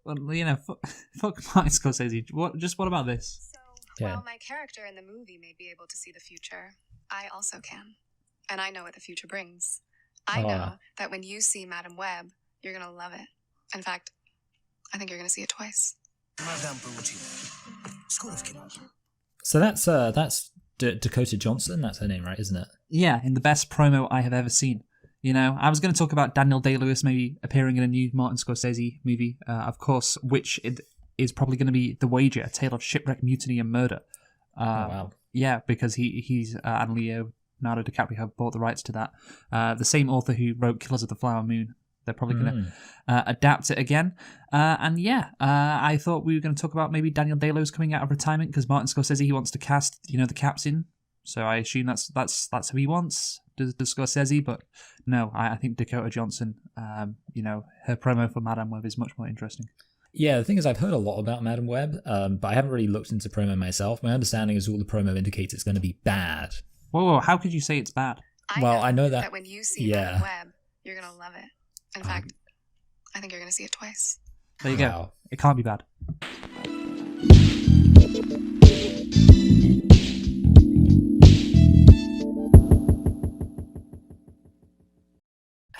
Well, fuck Martin Scorsese. What about this? So, while my character in the movie may be able to see the future, I also can. And I know what the future brings. I know that when you see Madame Web, you're going to love it. In fact, I think you're going to see it twice. Madame Boutique. School of Kings. So that's Dakota Johnson. That's her name, right? Isn't it? Yeah, in the best promo I have ever seen. I was going to talk about Daniel Day-Lewis maybe appearing in a new Martin Scorsese movie, of course, which it is probably going to be The Wager, A Tale of Shipwreck, Mutiny, and Murder. Oh, wow. Yeah, because he's and Leonardo DiCaprio have bought the rights to that. The same author who wrote Killers of the Flower Moon. They're probably going to adapt it again. I thought we were going to talk about maybe Daniel Day-Lewis coming out of retirement because Martin Scorsese, he wants to cast, the captain. So I assume that's who he wants, does Scorsese. But no, I think Dakota Johnson, her promo for Madame Web is much more interesting. Yeah, the thing is, I've heard a lot about Madame Web, but I haven't really looked into promo myself. My understanding is all the promo indicates it's going to be bad. Whoa, how could you say it's bad? I know that when you see Madame Web, you're going to love it. In fact, I think you're going to see it twice. There you go. It can't be bad.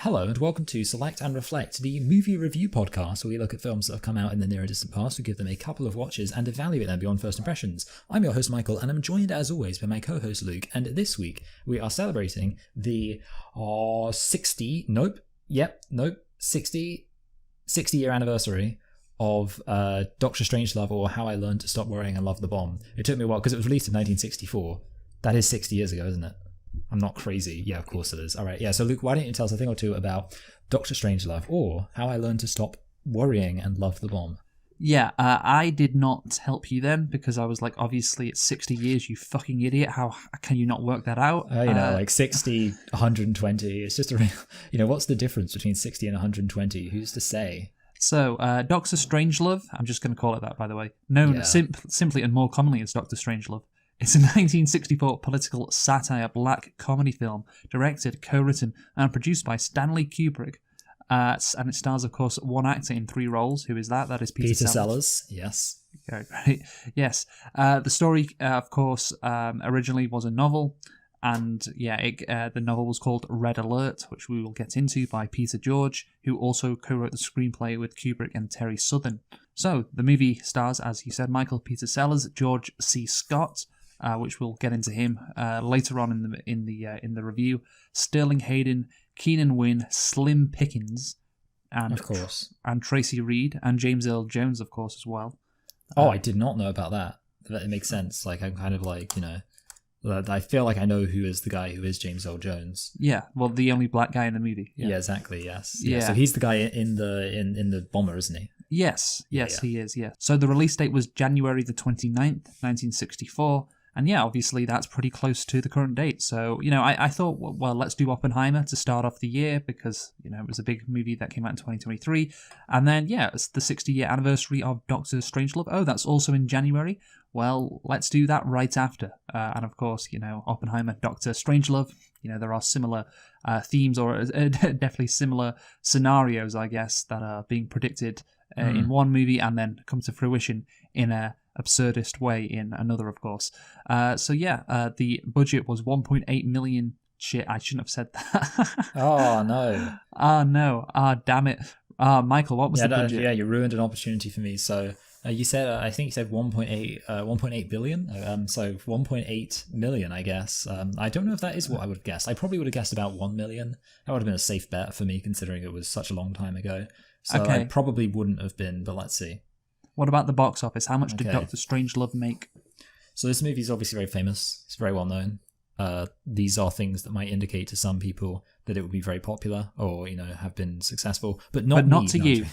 Hello and welcome to Select and Reflect, the movie review podcast where we look at films that have come out in the near and distant past, we give them a couple of watches and evaluate them beyond first impressions. I'm your host Michael and I'm joined as always by my co-host Luke, and this week we are celebrating the 60 year anniversary of Doctor Strangelove, or How I Learned to Stop Worrying and Love the Bomb. It took me a while because it was released in 1964. That is 60 years ago, isn't it? I'm not crazy. Yeah, of course it is. All right, yeah, so Luke, why don't you tell us a thing or two about Doctor Strangelove, or How I Learned to Stop Worrying and Love the Bomb? Yeah, I did not help you then because I was like, obviously it's 60 years, you fucking idiot. How can you not work that out? Like 60, 120. It's just a real, what's the difference between 60 and 120? Who's to say? So, Doctor Strangelove, I'm just going to call it that, by the way, known simply and more commonly as Doctor Strangelove. It's a 1964 political satire black comedy film directed, co-written, and produced by Stanley Kubrick. And it stars, of course, one actor in three roles. Who is that? That is Peter Sellers. Yes. Okay, right. Yes. The story, of course, originally was a novel. And the novel was called Red Alert, which we will get into, by Peter George, who also co-wrote the screenplay with Kubrick and Terry Southern. So, the movie stars, as you said, Michael Peter Sellers, George C. Scott, which we'll get into him later on in the review. Sterling Hayden, Keenan Wynn, Slim Pickens, and of course, and Tracy Reed, and James Earl Jones, of course, as well. I did not know about that. It makes sense. Like, I'm kind of like, I feel like I know who is the guy who is James Earl Jones. Yeah, well, the only black guy in the movie. Yeah, exactly. Yes. Yeah. So he's the guy in the bomber, isn't he? Yes, he is. Yeah. So the release date was January the 29th, 1964. And yeah, obviously that's pretty close to the current date. So, I thought, well, let's do Oppenheimer to start off the year because, it was a big movie that came out in 2023. And then, it's the 60-year anniversary of Doctor Strangelove. Oh, that's also in January. Well, let's do that right after. And of course, Oppenheimer, Doctor Strangelove, there are similar themes or definitely similar scenarios, I guess, that are being predicted in one movie and then come to fruition in a absurdist way in another, of course. The budget was 1.8 million. Shit, I shouldn't have said that. Oh, no. No. Damn it. Michael, what was the budget? Yeah, you ruined an opportunity for me. So you said, I think you said 1.8 billion. So 1.8 million, I guess. I don't know if that is what I would have guessed. I probably would have guessed about 1 million. That would have been a safe bet for me, considering it was such a long time ago. So I probably wouldn't have been, but let's see. What about the box office? How much did Doctor Strangelove make? So this movie is obviously very famous. It's very well known. These are things that might indicate to some people that it would be very popular or, have been successful, but not to you.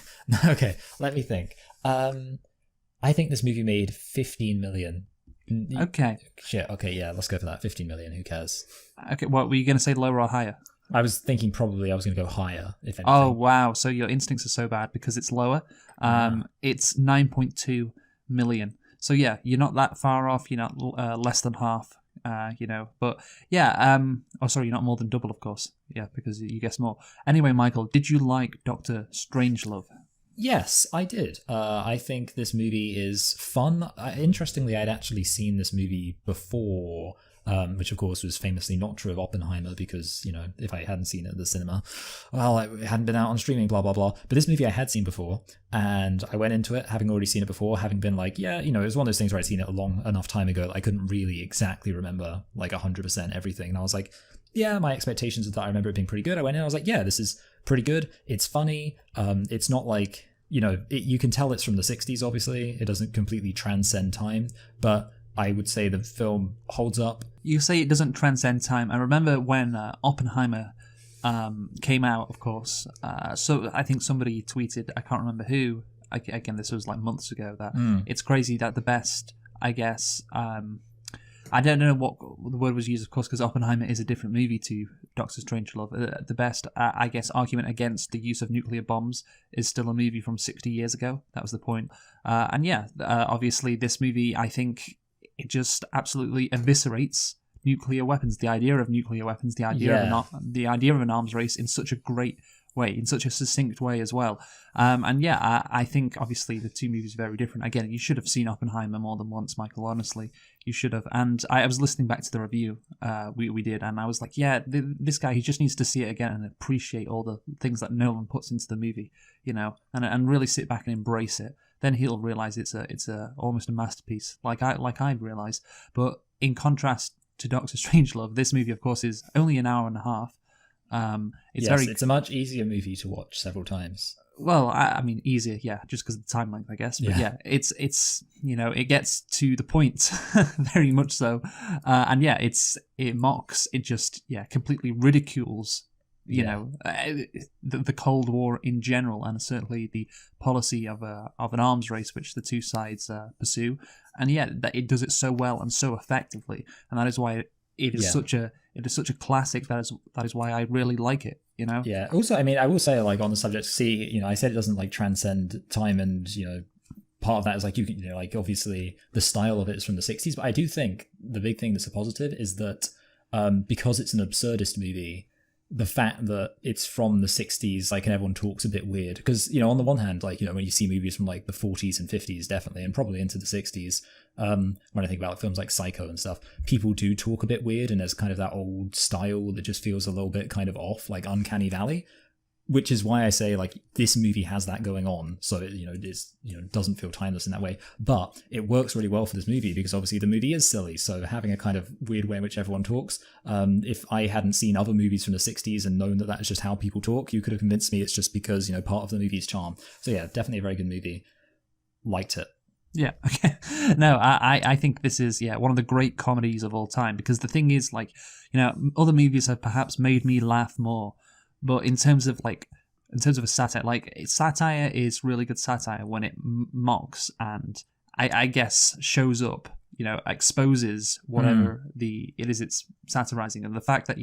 Okay, let me think. I think this movie made 15 million. Okay. Shit, okay, yeah, let's go for that. 15 million, who cares? Okay, what, were you going to say lower or higher? I was thinking probably I was going to go higher, if anything. Oh, wow. So your instincts are so bad because it's lower. It's 9.2 million. So yeah, you're not that far off. You're not less than half, But yeah, you're not more than double, of course. Yeah, because you guess more. Anyway, Michael, did you like Doctor Strangelove? Yes, I did. I think this movie is fun. Interestingly, I'd actually seen this movie before, which of course was famously not true of Oppenheimer because, you know, if I hadn't seen it at the cinema, well, it hadn't been out on streaming, blah, blah, blah. But this movie I had seen before, and I went into it having already seen it before, having been like, yeah, you know, it was one of those things where I'd seen it a long enough time ago that I couldn't really exactly remember like 100% everything. And I was like, yeah, my expectations are that I remember it being pretty good. I went in, I was like, yeah, this is pretty good. It's funny. It's not like, you know, you can tell it's from the 60s, obviously. It doesn't completely transcend time, but I would say the film holds up. You say it doesn't transcend time. I remember when Oppenheimer came out, of course. So I think somebody tweeted, I can't remember who, again, this was like months ago, that it's crazy that the best, I guess, I don't know what the word was used, of course, because Oppenheimer is a different movie to Doctor Strangelove. The best, I guess, argument against the use of nuclear bombs is still a movie from 60 years ago. That was the point. And yeah, obviously this movie, I think it just absolutely eviscerates nuclear weapons, the idea of nuclear weapons, the idea of an arms race in such a great way, in such a succinct way as well. And yeah, I think obviously the two movies are very different. Again, you should have seen Oppenheimer more than once, Michael, honestly. You should have. And I was listening back to the review we did, and I was like, yeah, this guy, he just needs to see it again and appreciate all the things that Nolan puts into the movie, you know, and really sit back and embrace it. Then he'll realize it's almost a masterpiece, like I've realized. But in contrast to Doctor Strangelove, this movie, of course, is only an hour and a half. It's a much easier movie to watch several times. Well, I mean, easier, yeah, just because of the time length, I guess. But yeah, it's you know, it gets to the point, very much so, and yeah, it mocks, it just completely ridicules, you know, the Cold War in general, and certainly the policy of an arms race which the two sides pursue, and that it does it so well and so effectively, and that is why it is such a classic. That is why I really like it, you know? Yeah. Also, I mean, I will say, like, on the subject, you know, I said it doesn't, like, transcend time, and, you know, part of that is, like, you know, like, obviously the style of it is from the 60s, but I do think the big thing that's a positive is that because it's an absurdist movie, the fact that it's from the 60s, like, and everyone talks a bit weird, because, you know, on the one hand, like, you know, when you see movies from, like, the 40s and 50s, definitely, and probably into the 60s, when I think about films like Psycho and stuff, people do talk a bit weird, and there's kind of that old style that just feels a little bit kind of off, like Uncanny Valley, which is why I say, like, this movie has that going on, so it, you know, it's, you know, doesn't feel timeless in that way, but it works really well for this movie because obviously the movie is silly, so having a kind of weird way in which everyone talks, if I hadn't seen other movies from the 60s and known that is just how people talk, you could have convinced me it's just because, you know, part of the movie's charm. So yeah, definitely a very good movie. Liked it. Yeah, okay. No, I think this is, one of the great comedies of all time, because the thing is, like, you know, other movies have perhaps made me laugh more, but in terms of a satire, like, satire is really good satire when it mocks and I guess shows up, you know, exposes whatever it is it's satirizing. And the fact that,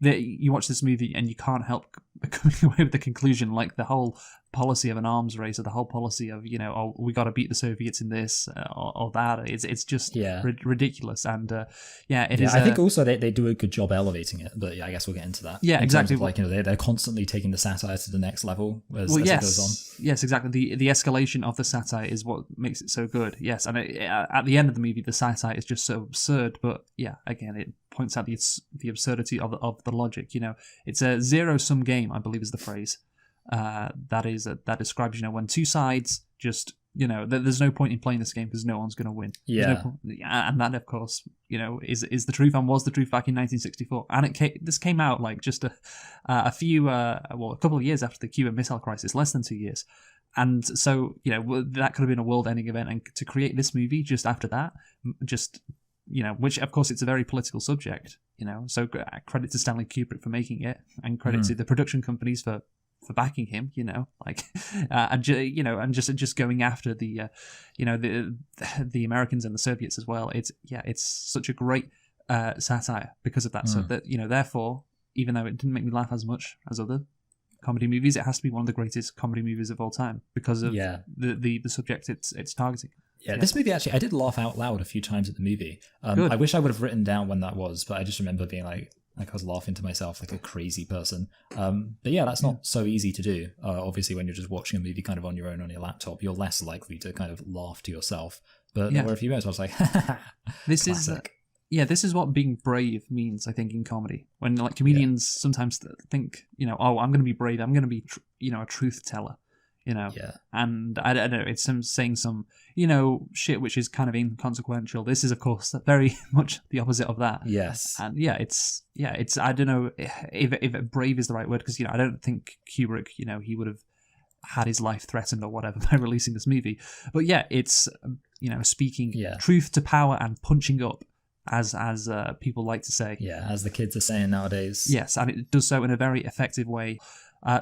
that you watch this movie and you can't help coming away with the conclusion, like the whole policy of an arms race, or the whole policy of, you know, oh, we got to beat the Soviets in this or that. It's just ridiculous, and it is. I think also they do a good job elevating it, but I guess we'll get into that. Yeah, exactly. Of, like, you know, they're constantly taking the satire to the next level as it goes on. Yes, exactly. The escalation of the satire is what makes it so good. Yes, and at the end of the movie, the satire is just so absurd, but again, it points out the absurdity of the logic. You know, it's a zero-sum game, I believe is the phrase. That describes, you know, when two sides just, you know, there's no point in playing this game because no one's going to win. And that, of course, you know, is the truth, and was the truth back in 1964. And this came out like just a couple of years after the Cuban Missile Crisis, less than 2 years. And so, you know, that could have been a world-ending event, and to create this movie just after that, just, you know, which of course it's a very political subject, you know, so credit to Stanley Kubrick for making it, and credit to the production companies for backing him, you know, like, and just going after the Americans and the Soviets as well. It's such a great satire because of that. So that, you know, therefore, even though it didn't make me laugh as much as other comedy movies, it has to be one of the greatest comedy movies of all time because of the subject it's targeting. Yeah, this movie, actually, I did laugh out loud a few times at the movie. I wish I would have written down when that was, but I just remember being like, Like I was laughing to myself like a crazy person. But yeah, that's not so easy to do. Obviously, when you're just watching a movie kind of on your own on your laptop, you're less likely to kind of laugh to yourself. But there were a few moments where I was like, this classic. this is what being brave means, I think, in comedy. When like comedians sometimes think, oh, I'm going to be brave. I'm going to be, a truth teller. And I don't know, it's some saying some, shit which is kind of inconsequential. This is, of course, very much the opposite of that. Yes. And it's I don't know if brave is the right word, because, I don't think Kubrick, he would have had his life threatened or whatever by releasing this movie. But yeah, it's, speaking truth to power and punching up, as people like to say. Yeah, as the kids are saying nowadays. Yes, and it does so in a very effective way.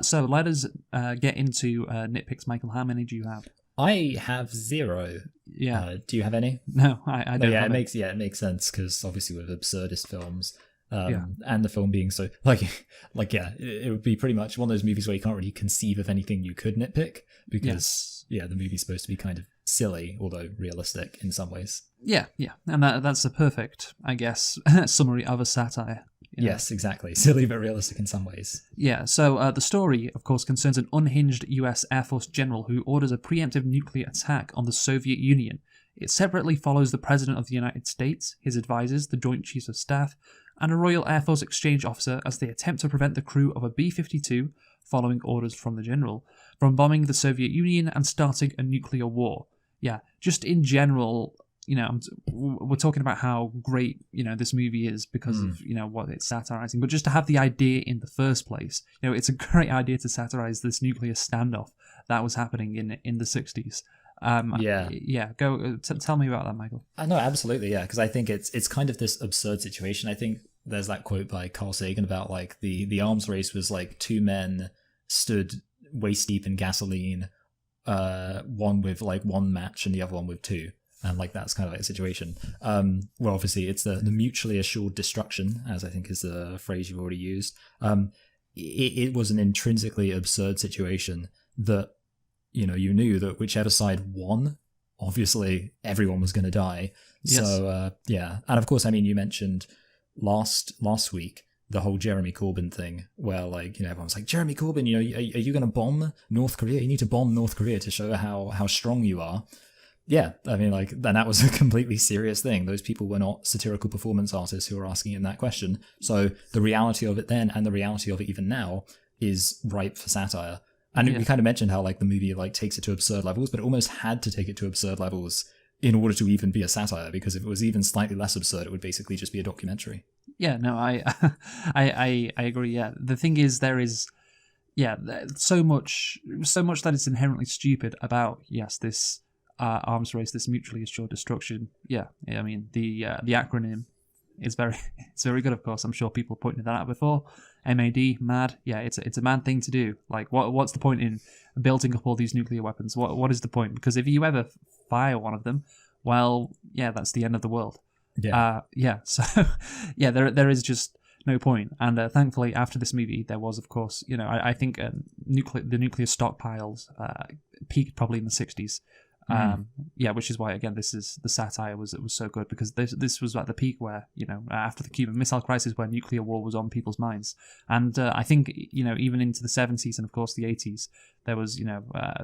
So let us get into nitpicks. Michael, how many do you have? I have 0. Yeah. Do you have any? No, I don't. Yeah, it makes sense because obviously with absurdist films, and the film being so it would be pretty much one of those movies where you can't really conceive of anything you could nitpick because the movie's supposed to be kind of silly, although realistic in some ways. Yeah, and that's a perfect, I guess, summary of a satire. Yes, exactly. Silly but realistic in some ways. Yeah, so the story, of course, concerns an unhinged US Air Force general who orders a preemptive nuclear attack on the Soviet Union. It separately follows the President of the United States, his advisors, the Joint Chiefs of Staff, and a Royal Air Force exchange officer as they attempt to prevent the crew of a B-52, following orders from the general, from bombing the Soviet Union and starting a nuclear war. Yeah, just in general, we're talking about how great, this movie is because of, what it's satirizing. But just to have the idea in the first place, it's a great idea to satirize this nuclear standoff that was happening in the 60s. Go tell me about that, Michael. No, absolutely, yeah, because I think it's kind of this absurd situation. I think there's that quote by Carl Sagan about like the arms race was like 2 men stood waist deep in gasoline, one with like 1 match and the other one with 2. And like that's kind of like a situation. Well, obviously it's the mutually assured destruction, as I think is the phrase you've already used. It was an intrinsically absurd situation that, you knew that whichever side won, obviously everyone was going to die. Yes. So, And of course, I mean, you mentioned last week, the whole Jeremy Corbyn thing where like, everyone's like, Jeremy Corbyn, are you going to bomb North Korea? You need to bomb North Korea to show how strong you are. Yeah, I mean, like, then that was a completely serious thing. Those people were not satirical performance artists who were asking him that question. So the reality of it then and the reality of it even now is ripe for satire. And we kind of mentioned how like the movie like takes it to absurd levels, but it almost had to take it to absurd levels in order to even be a satire, because if it was even slightly less absurd, it would basically just be a documentary. Yeah, no, I agree. Yeah, the thing is, there is so much that it's inherently stupid about this arms race, this mutually assured destruction. Yeah, I mean the acronym is very good. Of course, I'm sure people pointed that out before. MAD, mad. Yeah, it's a mad thing to do. Like, what's the point in building up all these nuclear weapons? What is the point? Because if you ever fire one of them, well, yeah, that's the end of the world. Yeah. So yeah, there is just no point. And thankfully, after this movie, there was, of course, I think the nuclear stockpiles peaked probably in the 60s. Which is why, again, the satire was so good, because this was at the peak where, after the Cuban Missile Crisis, where nuclear war was on people's minds. And I think, even into the 70s and, of course, the 80s, there was,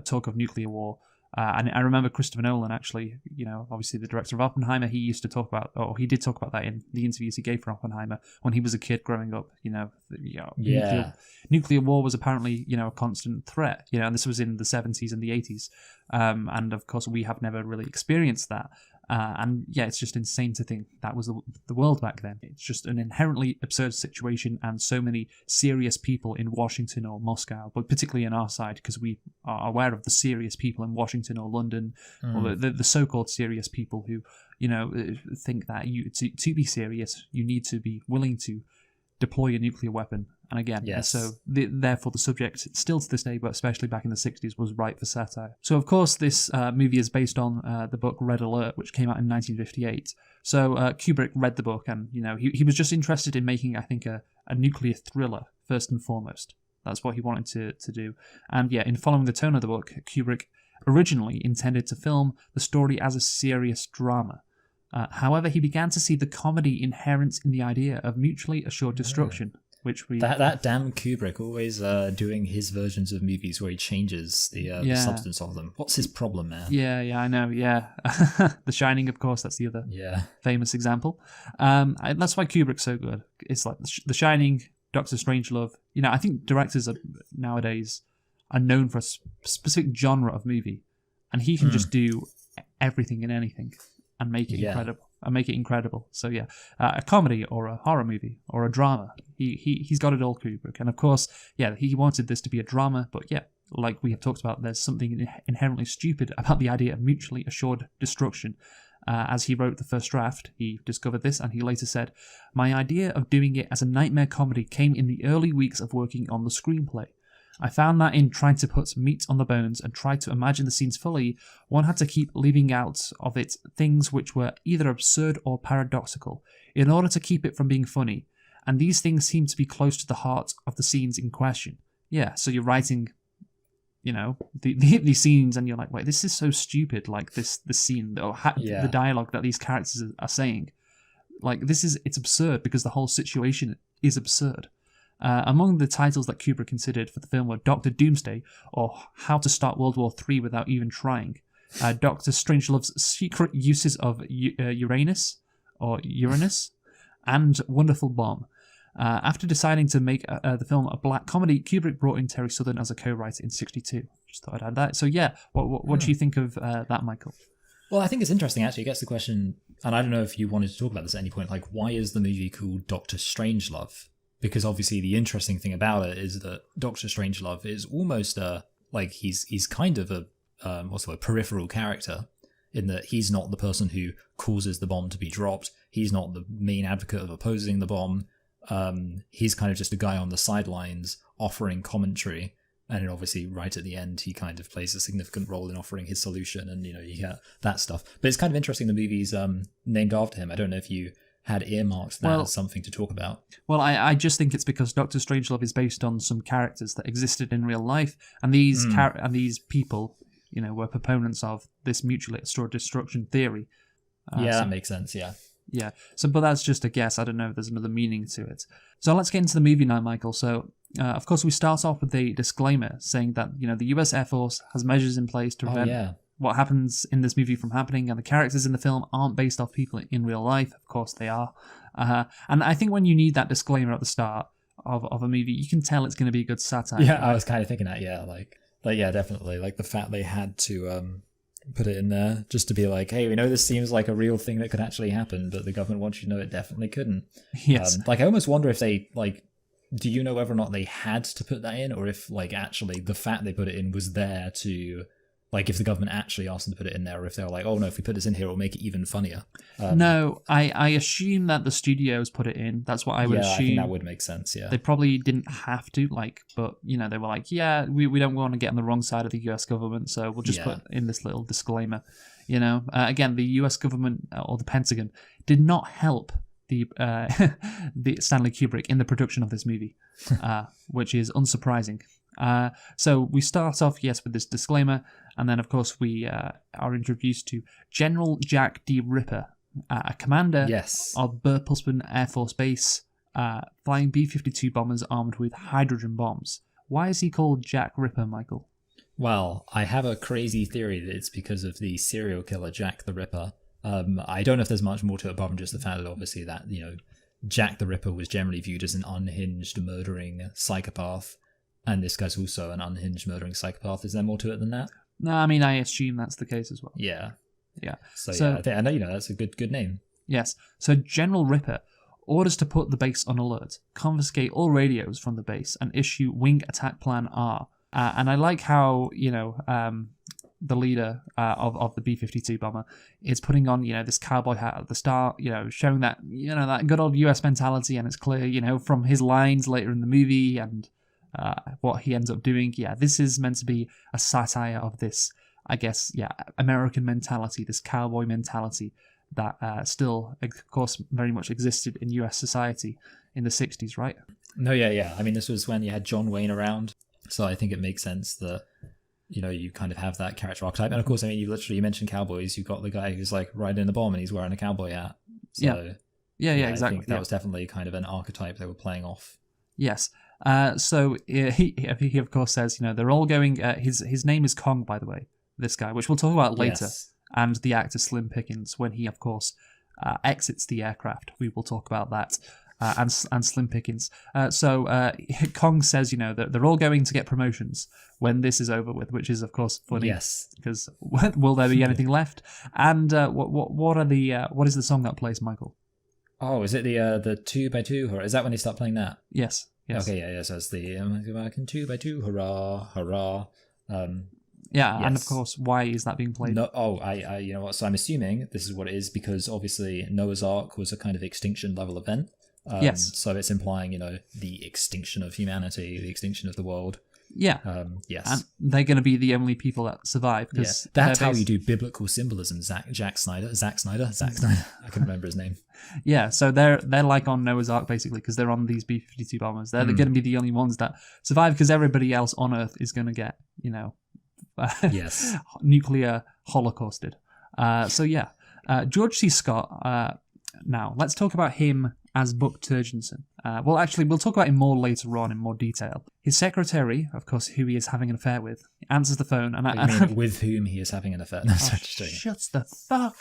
talk of nuclear war. And I remember Christopher Nolan, actually, obviously the director of Oppenheimer, he did talk about that in the interviews he gave for Oppenheimer when he was a kid growing up. Nuclear war was apparently, a constant threat, and this was in the 70s and the 80s. And of course, we have never really experienced that. And yeah, it's just insane to think that was the world back then. It's just an inherently absurd situation, and so many serious people in Washington or Moscow, but particularly in our side, because we are aware of the serious people in Washington or London, or the so-called serious people who, think that to be serious, you need to be willing to deploy a nuclear weapon. And again, so therefore the subject, still to this day, but especially back in the 60s, was ripe for satire. So of course this movie is based on the book Red Alert, which came out in 1958. So Kubrick read the book, and he was just interested in making, I think, a nuclear thriller first and foremost. That's what he wanted to do. And yeah, in following the tone of the book, Kubrick originally intended to film the story as a serious drama. However, he began to see the comedy inherent in the idea of mutually assured destruction, which we... That damn Kubrick always doing his versions of movies where he changes the substance of them. What's his problem, man? Yeah, I know, yeah. The Shining, of course, that's the other famous example. That's why Kubrick's so good. It's like The Shining, Doctor Strangelove. You know, I think directors nowadays are known for a specific genre of movie, and he can just do everything and anything and make it incredible. So yeah, a comedy or a horror movie or a drama, he's got it all, Kubrick. And of course, yeah, he wanted this to be a drama, but yeah, like we have talked about, there's something inherently stupid about the idea of mutually assured destruction. As he wrote the first draft, he discovered this, and he later said, "My idea of doing it as a nightmare comedy came in the early weeks of working on the screenplay. I found that in trying to put meat on the bones and try to imagine the scenes fully, one had to keep leaving out of it things which were either absurd or paradoxical, in order to keep it from being funny, and these things seem to be close to the heart of the scenes in question." Yeah, so you're writing, you know, these scenes, and you're like, wait, this is so stupid, like this scene, the dialogue that these characters are saying. Like, it's absurd because the whole situation is absurd. Among the titles that Kubrick considered for the film were Dr. Doomsday, or How to Start World War III Without Even Trying, Dr. Strangelove's Secret Uses of Uranus, and Wonderful Bomb. After deciding to make the film a black comedy, Kubrick brought in Terry Southern as a co-writer in '62. Just thought I'd add that. So yeah, what do you think of that, Michael? Well, I think it's interesting, actually. It gets the question, and I don't know if you wanted to talk about this at any point, like, why is the movie called Doctor Strangelove? Because obviously the interesting thing about it is that Doctor Strangelove is almost he's kind of a peripheral character, in that he's not the person who causes the bomb to be dropped. He's not the main advocate of opposing the bomb. He's kind of just a guy on the sidelines offering commentary. And then obviously right at the end, he kind of plays a significant role in offering his solution, and, you know, you get that stuff. But it's kind of interesting the movie's named after him. I don't know if you had earmarked that as something to talk about. Well, I just think it's because Doctor Strangelove is based on some characters that existed in real life, and these people, you know, were proponents of this mutually assured destruction theory. That makes sense. Yeah. So, but that's just a guess. I don't know if there's another meaning to it. So let's get into the movie now, Michael. So, of course, we start off with a disclaimer saying that, you know, the U.S. Air Force has measures in place to prevent what happens in this movie from happening, and the characters in the film aren't based off people in real life. Of course they are. And I think when you need that disclaimer at the start of a movie, you can tell it's going to be a good satire. Yeah, I was kind of thinking that, yeah, definitely. Like, the fact they had to put it in there just to be like, hey, we know this seems like a real thing that could actually happen, but the government wants you to know it definitely couldn't. Yes. I almost wonder if they, do you know whether or not they had to put that in, or if, actually the fact they put it in was there to... if the government actually asked them to put it in there, or if they're like, oh no, if we put this in here, it'll make it even funnier. No, I assume that the studios put it in. That's what I would assume. I think that would make sense, yeah. They probably didn't have to, but, you know, they were like, yeah, we don't want to get on the wrong side of the US government, so we'll just put in this little disclaimer. You know, again, the US government, or the Pentagon, did not help the Stanley Kubrick in the production of this movie, which is unsurprising. So we start off, with this disclaimer, and then, of course, we are introduced to General Jack D. Ripper, a commander of Burpulsman Air Force Base, flying B-52 bombers armed with hydrogen bombs. Why is he called Jack Ripper, Michael? Well, I have a crazy theory that it's because of the serial killer Jack the Ripper. I don't know if there's much more to it apart from just the fact that, obviously, that, you know, Jack the Ripper was generally viewed as an unhinged, murdering psychopath. And this guy's also an unhinged, murdering psychopath. Is there more to it than that? No, I mean, I assume that's the case as well. Yeah. So I know, that's a good name. Yes. So General Ripper orders to put the base on alert, confiscate all radios from the base, and issue Wing Attack Plan R. And I like how, you know, the leader of the B-52 bomber is putting on, you know, this cowboy hat at the start, you know, showing that, you know, that good old US mentality, and it's clear, you know, from his lines later in the movie and what he ends up doing. Yeah, this is meant to be a satire of this, I guess, American mentality, this cowboy mentality that still, of course, very much existed in US society in the 60s, right? No, yeah. I mean, this was when you had John Wayne around, so I think it makes sense that you kind of have that character archetype. And of course, I mean, you mentioned cowboys. You've got the guy who's like riding the bomb and he's wearing a cowboy hat. So, yeah, exactly. I think that was definitely kind of an archetype they were playing off. Yes. So he of course says, they're all going. His name is Kong, by the way. This guy, which we'll talk about later, and the actor Slim Pickens when he, of course, exits the aircraft. We will talk about that. And Slim Pickens. So Kong says, that they're all going to get promotions when this is over with, which is of course funny. Yes. Because will there be anything left? And what is the song that plays, Michael? Oh, is it the 2x2? Or is that when they start playing that? Yes. Okay, yeah. So it's the back in 2x2, hurrah, hurrah. Yeah, yes. And of course, why is that being played? No, I you know what? So I'm assuming this is what it is because obviously Noah's Ark was a kind of extinction level event. Yes. So it's implying, the extinction of humanity, the extinction of the world. Yeah. Yes. And they're going to be the only people that survive. That's how you do biblical symbolism. Zack Snyder. I can remember his name. Yeah. So they're like on Noah's Ark basically because they're on these B-52 bombers. They're going to be the only ones that survive because everybody else on Earth is going to get, yes, nuclear holocausted. George C. Scott. Now let's talk about him as Buck Turgidson. Well, actually, we'll talk about him more later on in more detail. His secretary, of course, who he is having an affair with, answers the phone. And with whom he is having an affair? No, shuts the fuck.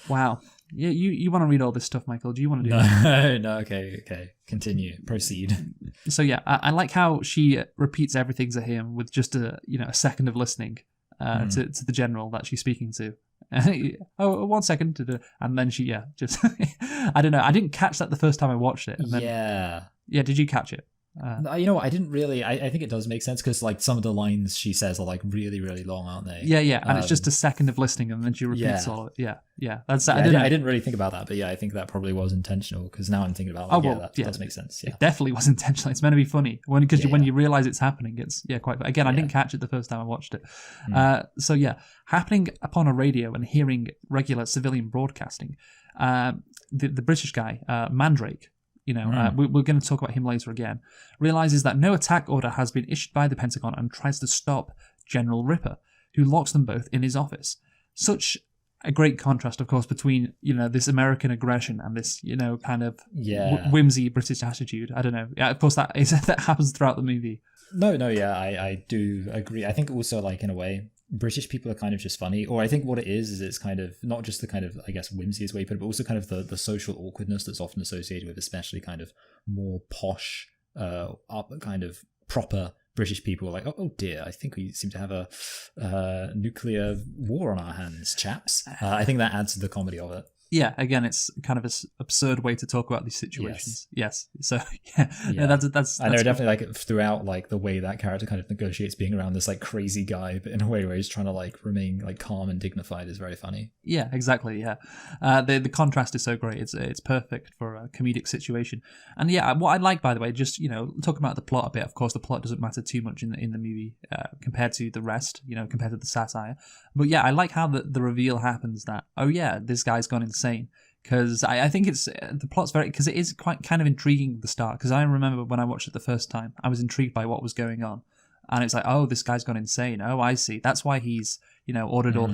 Wow. You want to read all this stuff, Michael? Do you want to do that? No. Okay. Continue. Proceed. So yeah, I like how she repeats everything to him with just a second of listening to the general that she's speaking to. 1 second, and then she just I don't know. I didn't catch that the first time I watched it. And then, yeah. Did you catch it? You know what? I didn't really. I think it does make sense because like some of the lines she says are like really, really long, aren't they? Yeah, and it's just a second of listening, and then she repeats all of it. Yeah. That's. I didn't really think about that, but yeah, I think that probably was intentional because now I'm thinking about. That does make sense. Yeah, it definitely was intentional. It's meant to be funny when you realize it's happening. It's quite. Again, I didn't catch it the first time I watched it. Happening upon a radio and hearing regular civilian broadcasting, the British guy Mandrake. We're going to talk about him later again, realizes that no attack order has been issued by the Pentagon and tries to stop General Ripper, who locks them both in his office. Such a great contrast, of course, between, this American aggression and this, kind of whimsy British attitude. I don't know. Yeah, of course, that happens throughout the movie. No, yeah, I do agree. I think also, like, in a way, British people are kind of just funny, or I think what it is it's kind of not just the kind of, I guess, whimsy is way you put it, but also kind of the social awkwardness that's often associated with especially kind of more posh, kind of proper British people. Like, oh dear, I think we seem to have a nuclear war on our hands, chaps. I think that adds to the comedy of it. Yeah, again, it's kind of an absurd way to talk about these situations. Yes. So, that's I know, definitely, like, throughout, like, the way that character kind of negotiates being around this, like, crazy guy, but in a way where he's trying to, like, remain, like, calm and dignified is very funny. Yeah, exactly, yeah. The contrast is so great. It's perfect for a comedic situation. And, yeah, what I like, by the way, just, talking about the plot a bit, of course, the plot doesn't matter too much in the movie compared to the rest, compared to the satire. But, yeah, I like how the reveal happens that, oh, yeah, this guy's gone insane. Because I think it's the plot's because it is quite kind of intriguing at the start. Because I remember when I watched it the first time, I was intrigued by what was going on, and it's like, oh, this guy's gone insane. Oh, I see. That's why he's ordered all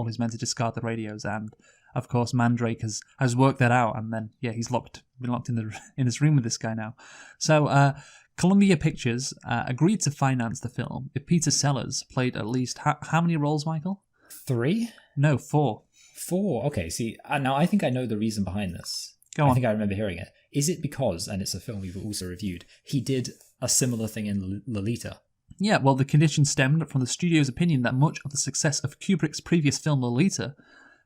his men to discard the radios, and of course Mandrake has worked that out, and then he's been locked in this room with this guy now. So Columbia Pictures agreed to finance the film if Peter Sellers played at least how many roles, Michael? 3? No, 4. 4. Okay, see, now I think I know the reason behind this. Go on. I think I remember hearing it. Is it because, and it's a film we've also reviewed, he did a similar thing in Lolita? Yeah, well, the condition stemmed from the studio's opinion that much of the success of Kubrick's previous film Lolita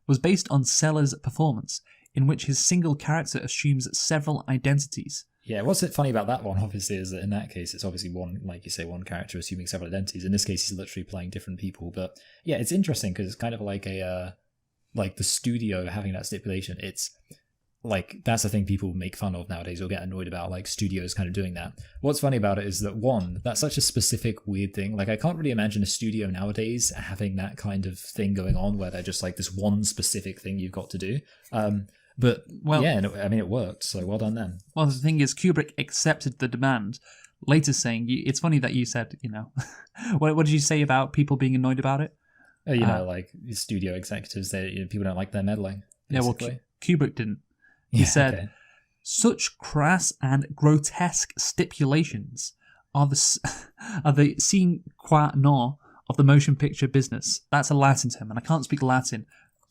was based on Sellers' performance, in which his single character assumes several identities. Yeah, what's funny about that one, obviously, is that in that case, it's obviously one, like you say, one character assuming several identities. In this case, he's literally playing different people. But yeah, it's interesting because it's kind of like like the studio having that stipulation. It's like, that's the thing people make fun of nowadays or get annoyed about, like studios kind of doing that. What's funny about it is that, one, that's such a specific weird thing. Like, I can't really imagine a studio nowadays having that kind of thing going on where they're just like this one specific thing you've got to do. But, well, yeah, I mean, it worked, so well done then. Well, the thing is, Kubrick accepted the demand, later saying, it's funny that you said, what did you say about people being annoyed about it? Like studio executives, people don't like their meddling. Basically. Yeah, well, Kubrick didn't. He said, okay. Such crass and grotesque stipulations are the sine qua non of the motion picture business. That's a Latin term, and I can't speak Latin,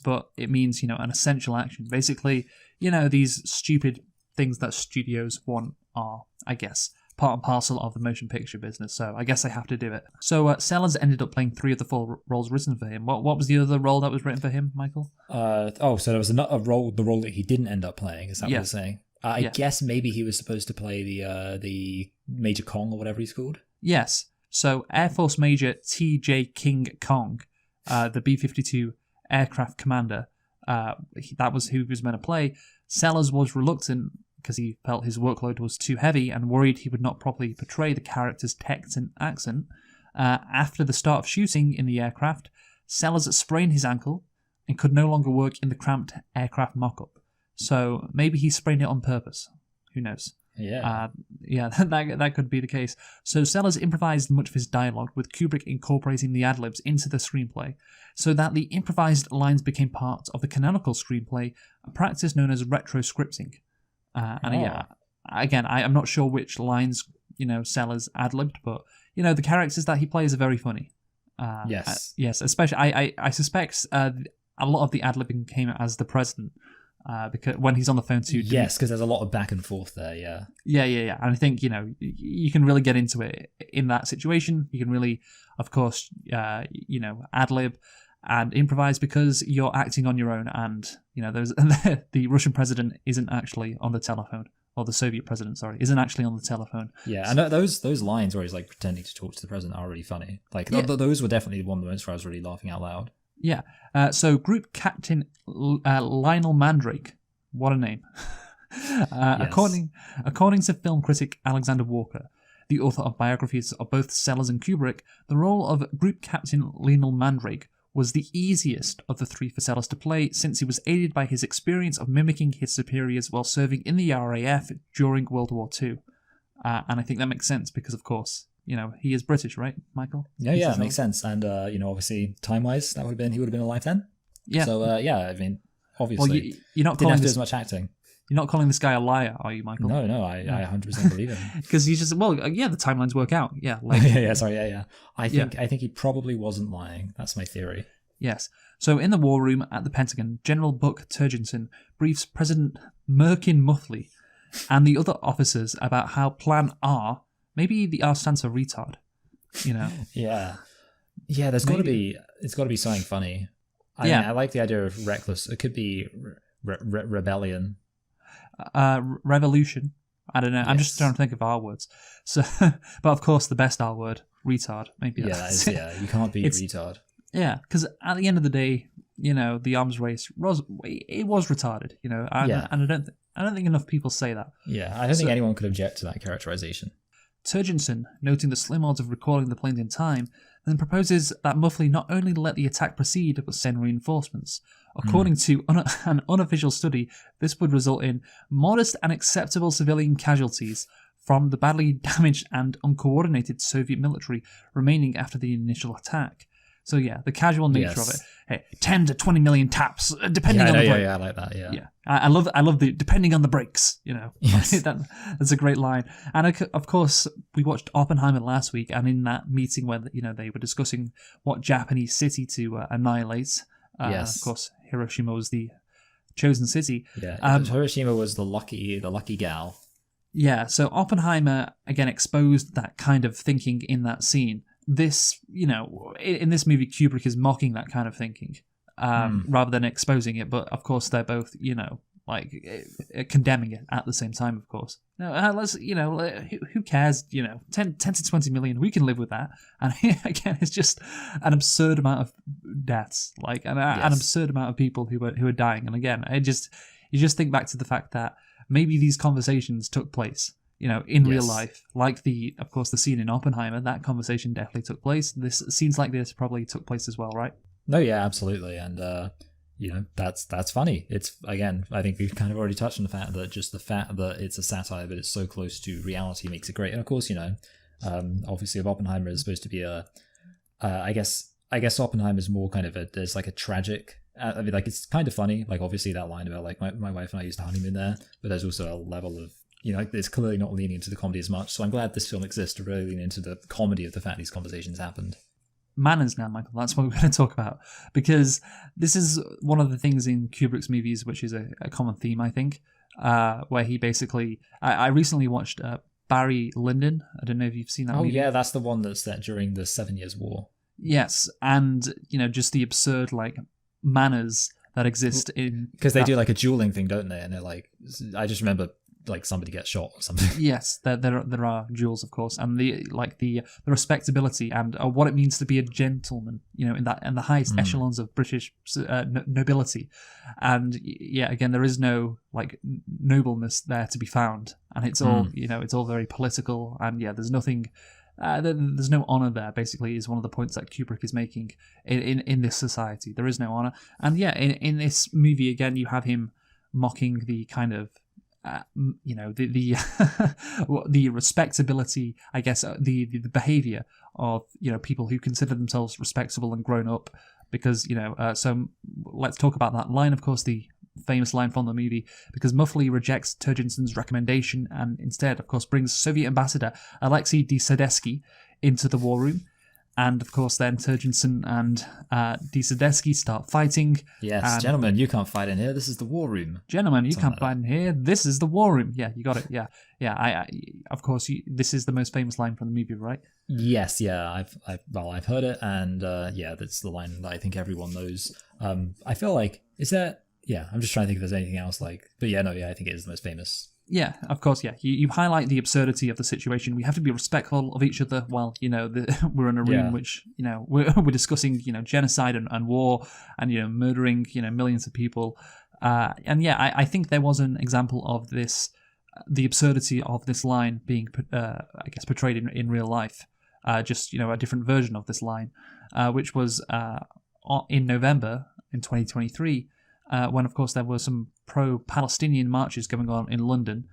but it means, an essential action. Basically, these stupid things that studios want are, I guess, part and parcel of the motion picture business, so I guess I have to do it. So Sellers ended up playing 3 of the 4 roles written for him. What was the other role that was written for him, Michael? So there was another role, the role that he didn't end up playing, is that what you're saying? I guess maybe he was supposed to play the Major Kong or whatever he's called? Yes. So Air Force Major T.J. King Kong, the B-52 aircraft commander, that was who he was meant to play. Sellers was reluctant because he felt his workload was too heavy and worried he would not properly portray the character's Texan accent. After the start of shooting in the aircraft, Sellers sprained his ankle and could no longer work in the cramped aircraft mock-up. So maybe he sprained it on purpose. Who knows? Yeah. That could be the case. So Sellers improvised much of his dialogue, with Kubrick incorporating the ad-libs into the screenplay, so that the improvised lines became part of the canonical screenplay, a practice known as retroscripting. Again, I'm not sure which lines, Sellers ad-libbed, but, the characters that he plays are very funny. Yes. Yes, especially, I suspect a lot of the ad-libbing came as the president, because when he's on the phone too. Yes, because there's a lot of back and forth there, yeah. Yeah. And I think, you can really get into it in that situation. You can really, of course, ad-lib and improvise because you're acting on your own, and the Russian president isn't actually on the telephone, or the Soviet president, isn't actually on the telephone. Yeah, and those lines where he's like pretending to talk to the president are really funny. Those were definitely one of the moments where I was really laughing out loud. Yeah. So Group Captain Lionel Mandrake, what a name. According to film critic Alexander Walker, the author of biographies of both Sellers and Kubrick, the role of Group Captain Lionel Mandrake was the easiest of the 3 for Sellers to play, since he was aided by his experience of mimicking his superiors while serving in the RAF during World War II. And I think that makes sense because, of course, he is British, right, Michael? Yeah, it makes sense. And, obviously, time-wise, he would have been alive then. Yeah. So, obviously, well, you're not didn't have to do as much acting. You're not calling this guy a liar, are you, Michael? No, I 100% believe him. Because he's just, the timelines work out. Yeah. I think he probably wasn't lying. That's my theory. Yes. So in the war room at the Pentagon, General Buck Turgidson briefs President Merkin Muffley and the other officers about how Plan R, maybe the R stands for retard, Yeah, it's got to be something funny. I like the idea of reckless. It could be rebellion. Revolution. I don't know. Yes. I'm just trying to think of R words. So, but of course, the best R word, retard. Maybe that's it. You can't be retard. Yeah, because at the end of the day, the arms race was retarded. And I don't think enough people say that. Yeah, I don't think anyone could object to that characterization. Turgidson, noting the slim odds of recalling the planes in time, then proposes that Muffley not only let the attack proceed, but send reinforcements. According to an unofficial study, this would result in modest and acceptable civilian casualties from the badly damaged and uncoordinated Soviet military remaining after the initial attack. So yeah, the casual nature of it. Hey, 10 to 20 million taps, depending on the break. Yeah, I like that. Yeah. I love the depending on the breaks. Yes. That's a great line. And of course, we watched Oppenheimer last week, and in that meeting where they were discussing what Japanese city to annihilate. Yes. Of course, Hiroshima was the chosen city. Yeah, Hiroshima was the lucky gal. Yeah. So Oppenheimer again exposed that kind of thinking in that scene. This, in this movie, Kubrick is mocking that kind of thinking rather than exposing it. But of course, they're both, condemning it at the same time. Of course, who cares? 10 to 20 million, we can live with that. And again, it's just an absurd amount of deaths, an absurd amount of people who are dying. And again, you just think back to the fact that maybe these conversations took place. In real life, like the scene in Oppenheimer, that conversation definitely took place. Scenes like this probably took place as well, right? No, yeah, absolutely. And that's funny. It's, again, I think we've kind of already touched on the fact that it's a satire, but it's so close to reality makes it great. And of course, obviously, if Oppenheimer is supposed to be I guess Oppenheimer is more kind of there's like a tragic. I mean, like, it's kind of funny. Like, obviously, that line about like my wife and I used to honeymoon there, but there's also a level of it's clearly not leaning into the comedy as much. So I'm glad this film exists to really lean into the comedy of the fact these conversations happened. Manners now, Michael. That's what we're going to talk about, because this is one of the things in Kubrick's movies which is a common theme, I think, where he basically. I recently watched Barry Lyndon. I don't know if you've seen that movie. Oh yeah, that's the one that's set during the 7 Years' War. Yes, and just the absurd manners that exist in, because they do like a dueling thing, don't they? And they're like, I just remember like somebody gets shot or something. Yes, there are duels, of course, and the respectability and what it means to be a gentleman, in the highest echelons of British nobility, and again, there is no nobleness there to be found, and it's all it's all very political, and there's nothing. There's no honor there, basically, is one of the points that Kubrick is making in this society. There is no honor. And in this movie, again, you have him mocking the kind of, the respectability, I guess, the behavior of, people who consider themselves respectable and grown up. Because, so let's talk about that line, of course, the famous line from the movie, because Muffley rejects Turgenson's recommendation and instead, of course, brings Soviet ambassador Alexei de Sadetsky into the war room. And, of course, then Turgenson and de Sadetsky start fighting. Yes, gentlemen, you can't fight in here. This is the war room. Gentlemen, you can't fight in here. This is the war room. Yeah, you got it. Yeah. I of course, this is the most famous line from the movie, right? Yes, yeah. I've heard it, and that's the line that I think everyone knows. I feel like, is that... Yeah, I'm just trying to think if there's anything else I think it is the most famous. Yeah, of course, yeah. You highlight the absurdity of the situation. We have to be respectful of each other while, we're in a room which, we're discussing, genocide and war and, murdering, millions of people. I think there was an example of this, the absurdity of this line being, portrayed in real life. Just, a different version of this line, which was in November in 2023, when, of course, there were some pro-Palestinian marches going on in London.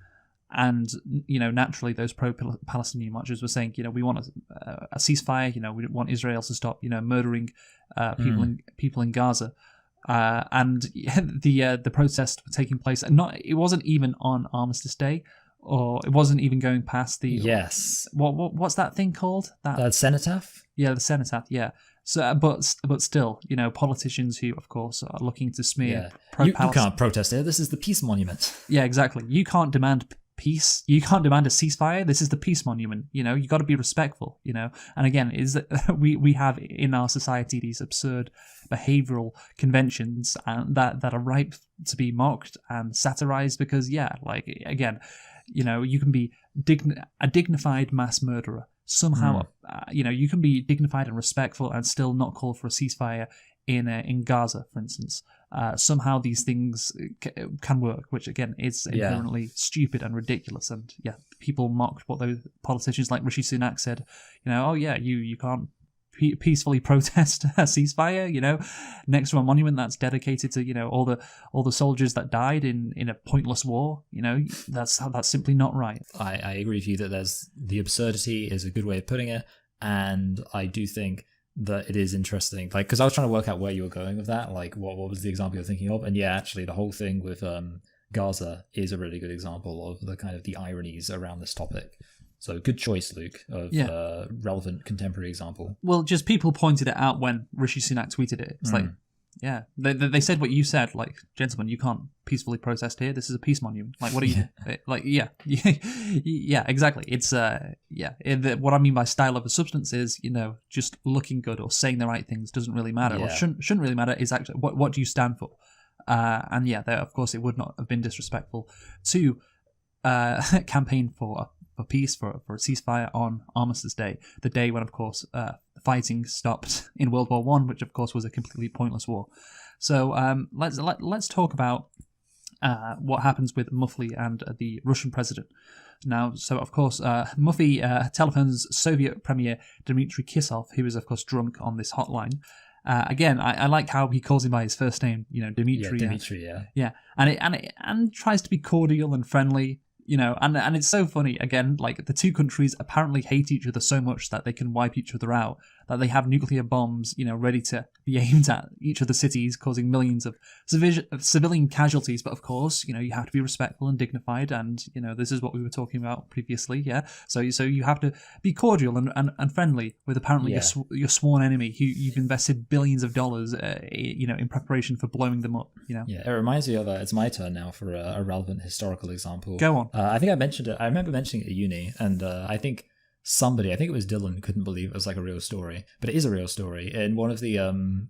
And, naturally, those pro-Palestinian marchers were saying, we want a ceasefire, we want Israel to stop, murdering people in Gaza. And the protests were taking place. And it wasn't even on Armistice Day, or it wasn't even going past the... Yes. What's that thing called? That cenotaph? Yeah, the cenotaph, yeah. So, but still, politicians who, of course, are looking to smear... You can't protest here. This is the peace monument. Yeah, exactly. You can't demand peace. You can't demand a ceasefire. This is the peace monument. You got to be respectful. And again, is that we have in our society these absurd behavioral conventions that are ripe to be mocked and satirized because, again, you can be a dignified mass murderer. Somehow, you can be dignified and respectful and still not call for a ceasefire in Gaza, for instance. Somehow these things can work, which again is inherently stupid and ridiculous. And people mocked what those politicians like Rishi Sunak said. You can't peacefully protest a ceasefire. Next to a monument that's dedicated to all the soldiers that died in a pointless war. That's simply not right. I agree with you that there's the absurdity is a good way of putting it, and I do think that it is interesting, because I was trying to work out where you were going with that, what was the example you're thinking of, and actually the whole thing with Gaza is a really good example of the kind of the ironies around this topic. So good choice, Luke, of relevant contemporary example. Well, just people pointed it out when Rishi Sunak tweeted it. It's they said what you said, gentlemen, you can't peacefully protest here. This is a peace monument. What are you exactly. It's what I mean by style over substance is just looking good or saying the right things doesn't really matter, or shouldn't really matter. Is actually what do you stand for? Of course, it would not have been disrespectful to campaign for peace, for a ceasefire on Armistice Day, the day when, of course, fighting stopped in World War I, which, of course, was a completely pointless war. So let's talk about what happens with Muffley and the Russian president. Now, so, of course, Muffley telephones Soviet Premier Dmitry Kisov, who is, of course, drunk on this hotline, Again, I like how he calls him by his first name, Dimitri. Yeah, Dimitri, yeah. Yeah, and tries to be cordial and friendly, and it's so funny. Again, like the two countries apparently hate each other so much that they can wipe each other out, that they have nuclear bombs, ready to be aimed at each of the cities, causing millions of civilian casualties. But of course, you have to be respectful and dignified, and this is what we were talking about previously. Yeah, so you have to be cordial and friendly with apparently your sworn enemy who you've invested billions of dollars, in preparation for blowing them up. Yeah, it reminds me of it's my turn now for a relevant historical example. Go on. I think I mentioned it. I remember mentioning it at uni, and I think it was Dylan, couldn't believe it was like a real story, but it is a real story. In one of the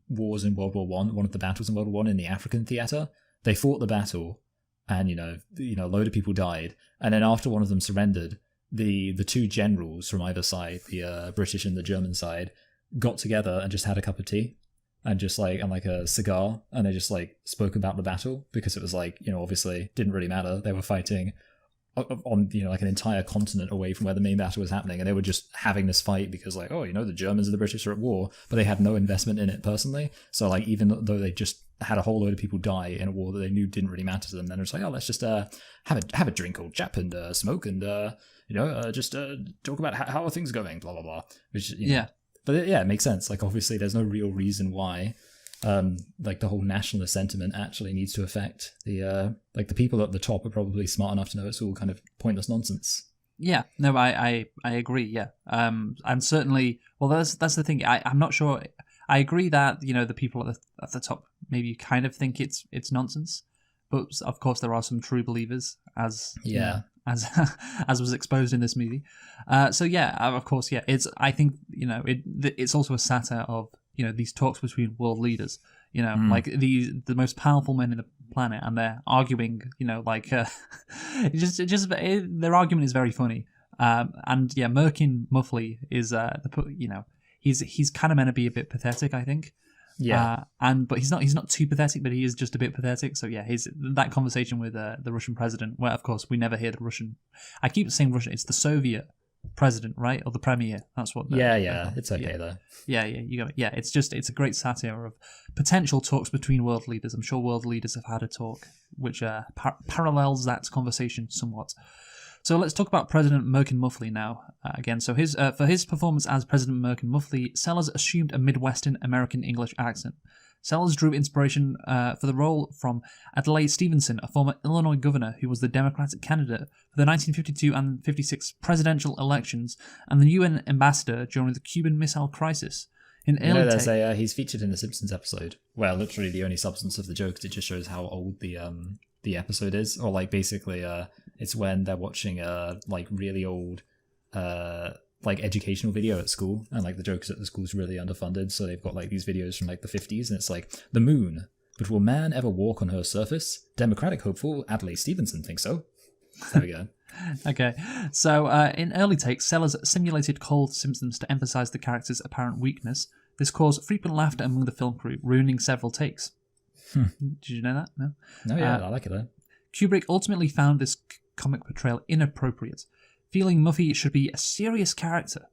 wars in World War One, one of the battles in World War One in the African theatre, they fought the battle, and a load of people died, and then after one of them surrendered, the two generals from either side, the British and the German side, got together and just had a cup of tea. And just like a cigar, and they just like spoke about the battle, because it was like, obviously didn't really matter. They were fighting on like an entire continent away from where the main battle was happening, and they were just having this fight because like, the Germans and the British are at war, but they had no investment in it personally. So like, even though they just had a whole load of people die in a war that they knew didn't really matter to them, then it's like, let's just have a drink, old chap, and smoke, and just talk about how are things going, blah blah blah. Which yeah. But it makes sense. Like, obviously, there's no real reason why, like, the whole nationalist sentiment actually needs to affect the people at the top are probably smart enough to know it's all kind of pointless nonsense. Yeah, no, I agree. Yeah, and certainly, well, that's the thing. I'm not sure. I agree that the people at the top maybe kind of think it's nonsense, but of course there are some true believers, as as was exposed in this movie. So yeah, of course, yeah. I think it's also a satire of these talks between world leaders. Like the most powerful men in the planet, and they're arguing. Their argument is very funny. And yeah, Merkin Muffley is he's kind of meant to be a bit pathetic, I think. Yeah, but he's not too pathetic, but he is just a bit pathetic. So yeah, that conversation with the Russian president, where of course we never hear the Russian. I keep saying Russian. It's the Soviet president, right, or the premier. That's what. It's okay though. Yeah, you got it. Yeah, it's a great satire of potential talks between world leaders. I'm sure world leaders have had a talk which parallels that conversation somewhat. So let's talk about President Merkin Muffley now. Again, so for his performance as President Merkin Muffley, Sellers assumed a Midwestern American English accent. Sellers drew inspiration for the role from Adlai Stevenson, a former Illinois governor who was the Democratic candidate for the 1952 and 56 presidential elections, and the UN ambassador during the Cuban Missile Crisis. He's featured in the Simpsons episode, where literally the only substance of the joke, it just shows how old the episode is, or like basically it's when they're watching a like really old like educational video at school, and like the joke is that the school's really underfunded, so they've got like these videos from like the 50s, and it's like, the moon, but will man ever walk on her surface? Democratic hopeful Adlai Stevenson thinks so. There we go. Okay, so in early takes, Sellers simulated cold symptoms to emphasize the character's apparent weakness. This caused frequent laughter among the film crew, ruining several takes. Did you know that? No? No, yeah, I like it though. Kubrick ultimately found this comic portrayal inappropriate, feeling Muffy should be a serious character.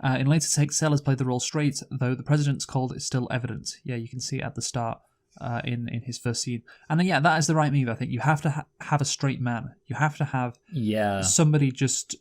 In later takes, Sellers played the role straight, though the president's cold is still evident. Yeah, you can see it at the start in his first scene. And then, yeah, that is the right move, I think. You have to have a straight man. You have to have somebody just,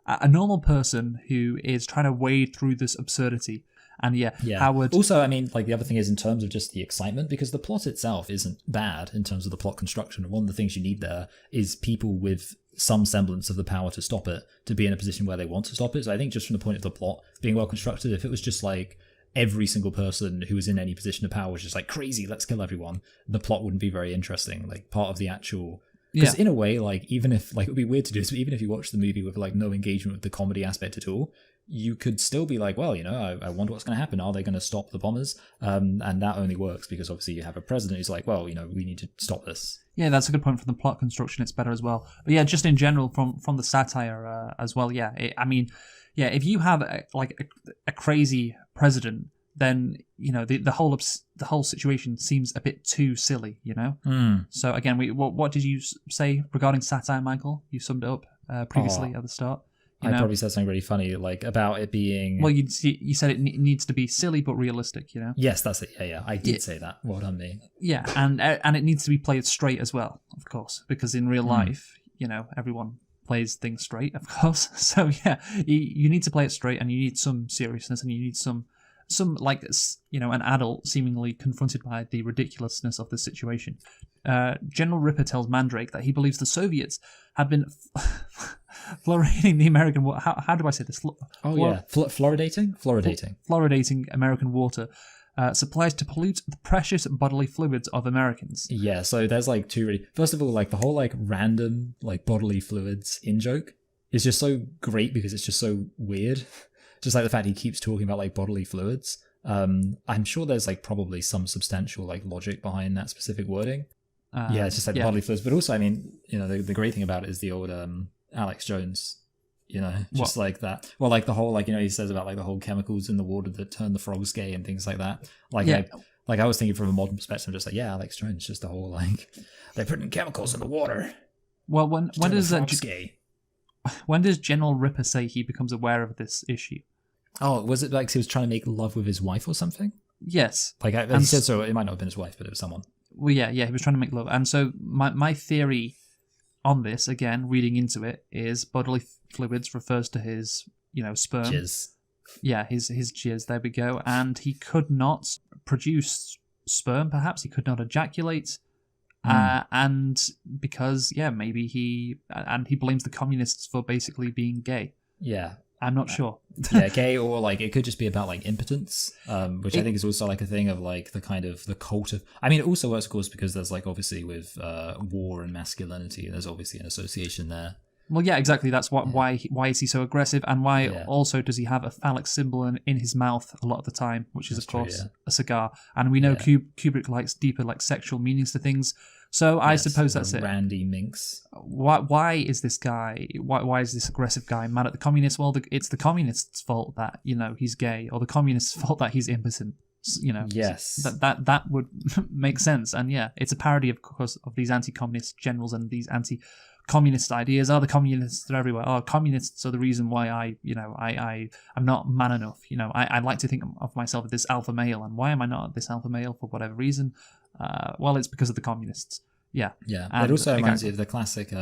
a normal person who is trying to wade through this absurdity. And Howard. Also, I mean, like the other thing is in terms of just the excitement, because the plot itself isn't bad in terms of the plot construction. And one of the things you need there is people with some semblance of the power to stop it, to be in a position where they want to stop it. So I think just from the point of the plot being well constructed, if it was just like every single person who was in any position of power was just like crazy, let's kill everyone, the plot wouldn't be very interesting. Like part of the actual. Because in a way, like even if like it would be weird to do this, but even if you watch the movie with like no engagement with the comedy aspect at all, you could still be like, well, I wonder what's going to happen. Are they going to stop the bombers? And that only works because obviously you have a president who's like, well, we need to stop this. Yeah, that's a good point. From the plot construction, it's better as well. But yeah, just in general, from the satire as well. Yeah, if you have a crazy president, then the whole situation seems a bit too silly. So again, what did you say regarding satire, Michael? You summed it up previously at the start. You I know? probably said something really funny, like about it being. Well, you said it needs to be silly but realistic. You know. Yes, that's it. Yeah, I did say that. Well done, me. Yeah, and it needs to be played straight as well, of course, because in real life, everyone plays things straight, of course. So yeah, you need to play it straight, and you need some seriousness, and you need some like an adult seemingly confronted by the ridiculousness of the situation. General Ripper tells Mandrake that he believes the Soviets have been fluoridating the American water. How do I say this? Fluoridating. Fluoridating American water. Supplies to pollute the precious bodily fluids of Americans. Yeah, so there's like two really. First of all, like the whole like random like bodily fluids in joke is just so great because it's just so weird. Just like the fact he keeps talking about like bodily fluids. I'm sure there's like probably some substantial like logic behind that specific wording. It's just like bodily fluids, but also I mean, the great thing about it is the old Alex Jones. Just like that. Well, like the whole like he says about like the whole chemicals in the water that turn the frogs gay and things like that. Like I was thinking from a modern perspective, just like Alex Jones, just the whole like they're putting chemicals in the water. Well, when does frogs gay? When does General Ripper say he becomes aware of this issue? Oh, was it like he was trying to make love with his wife or something? Yes. Like he said, so it might not have been his wife, but it was someone. Well, yeah, he was trying to make love, and so my theory on this, again, reading into it, is bodily fluids refers to his, sperm. Jizz. Yeah, his jizz, there we go. And he could not produce sperm, perhaps. He could not ejaculate. And because, maybe he blames the communists for basically being gay. Yeah. I'm not sure. Yeah, gay, or like it could just be about like impotence, which I think is also like a thing of like the kind of the cult of. I mean, it also works, of course, because there's like obviously with war and masculinity, there's obviously an association there. Well, yeah, exactly. That's why is he so aggressive, and why also does he have a phallic symbol in his mouth a lot of the time, which is, of course, a cigar. And we know Kubrick likes deeper, like sexual meanings to things. So I suppose that's it. Randy Minks. Why is this guy? Why is this aggressive guy mad at the communists? Well, it's the communists' fault that he's gay, or the communists' fault that he's impotent. Yes, that would make sense. And yeah, it's a parody, of course, of these anti-communist generals and these anti-communist ideas. The communists are everywhere. Communists are the reason why I'm not man enough. I like to think of myself as this alpha male, and why am I not this alpha male for whatever reason? Well, it's because of the communists. Yeah. It also reminds me of the classic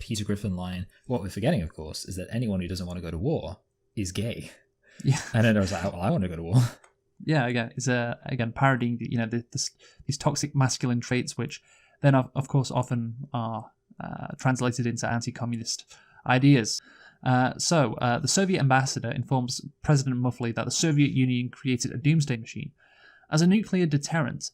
Peter Griffin line. What we're forgetting, of course, is that anyone who doesn't want to go to war is gay. Yeah. And then I was like, I want to go to war. Yeah, again, it's again parodying these toxic masculine traits, which then of course often are translated into anti-communist ideas. So the Soviet ambassador informs President Muffley that the Soviet Union created a doomsday machine as a nuclear deterrent.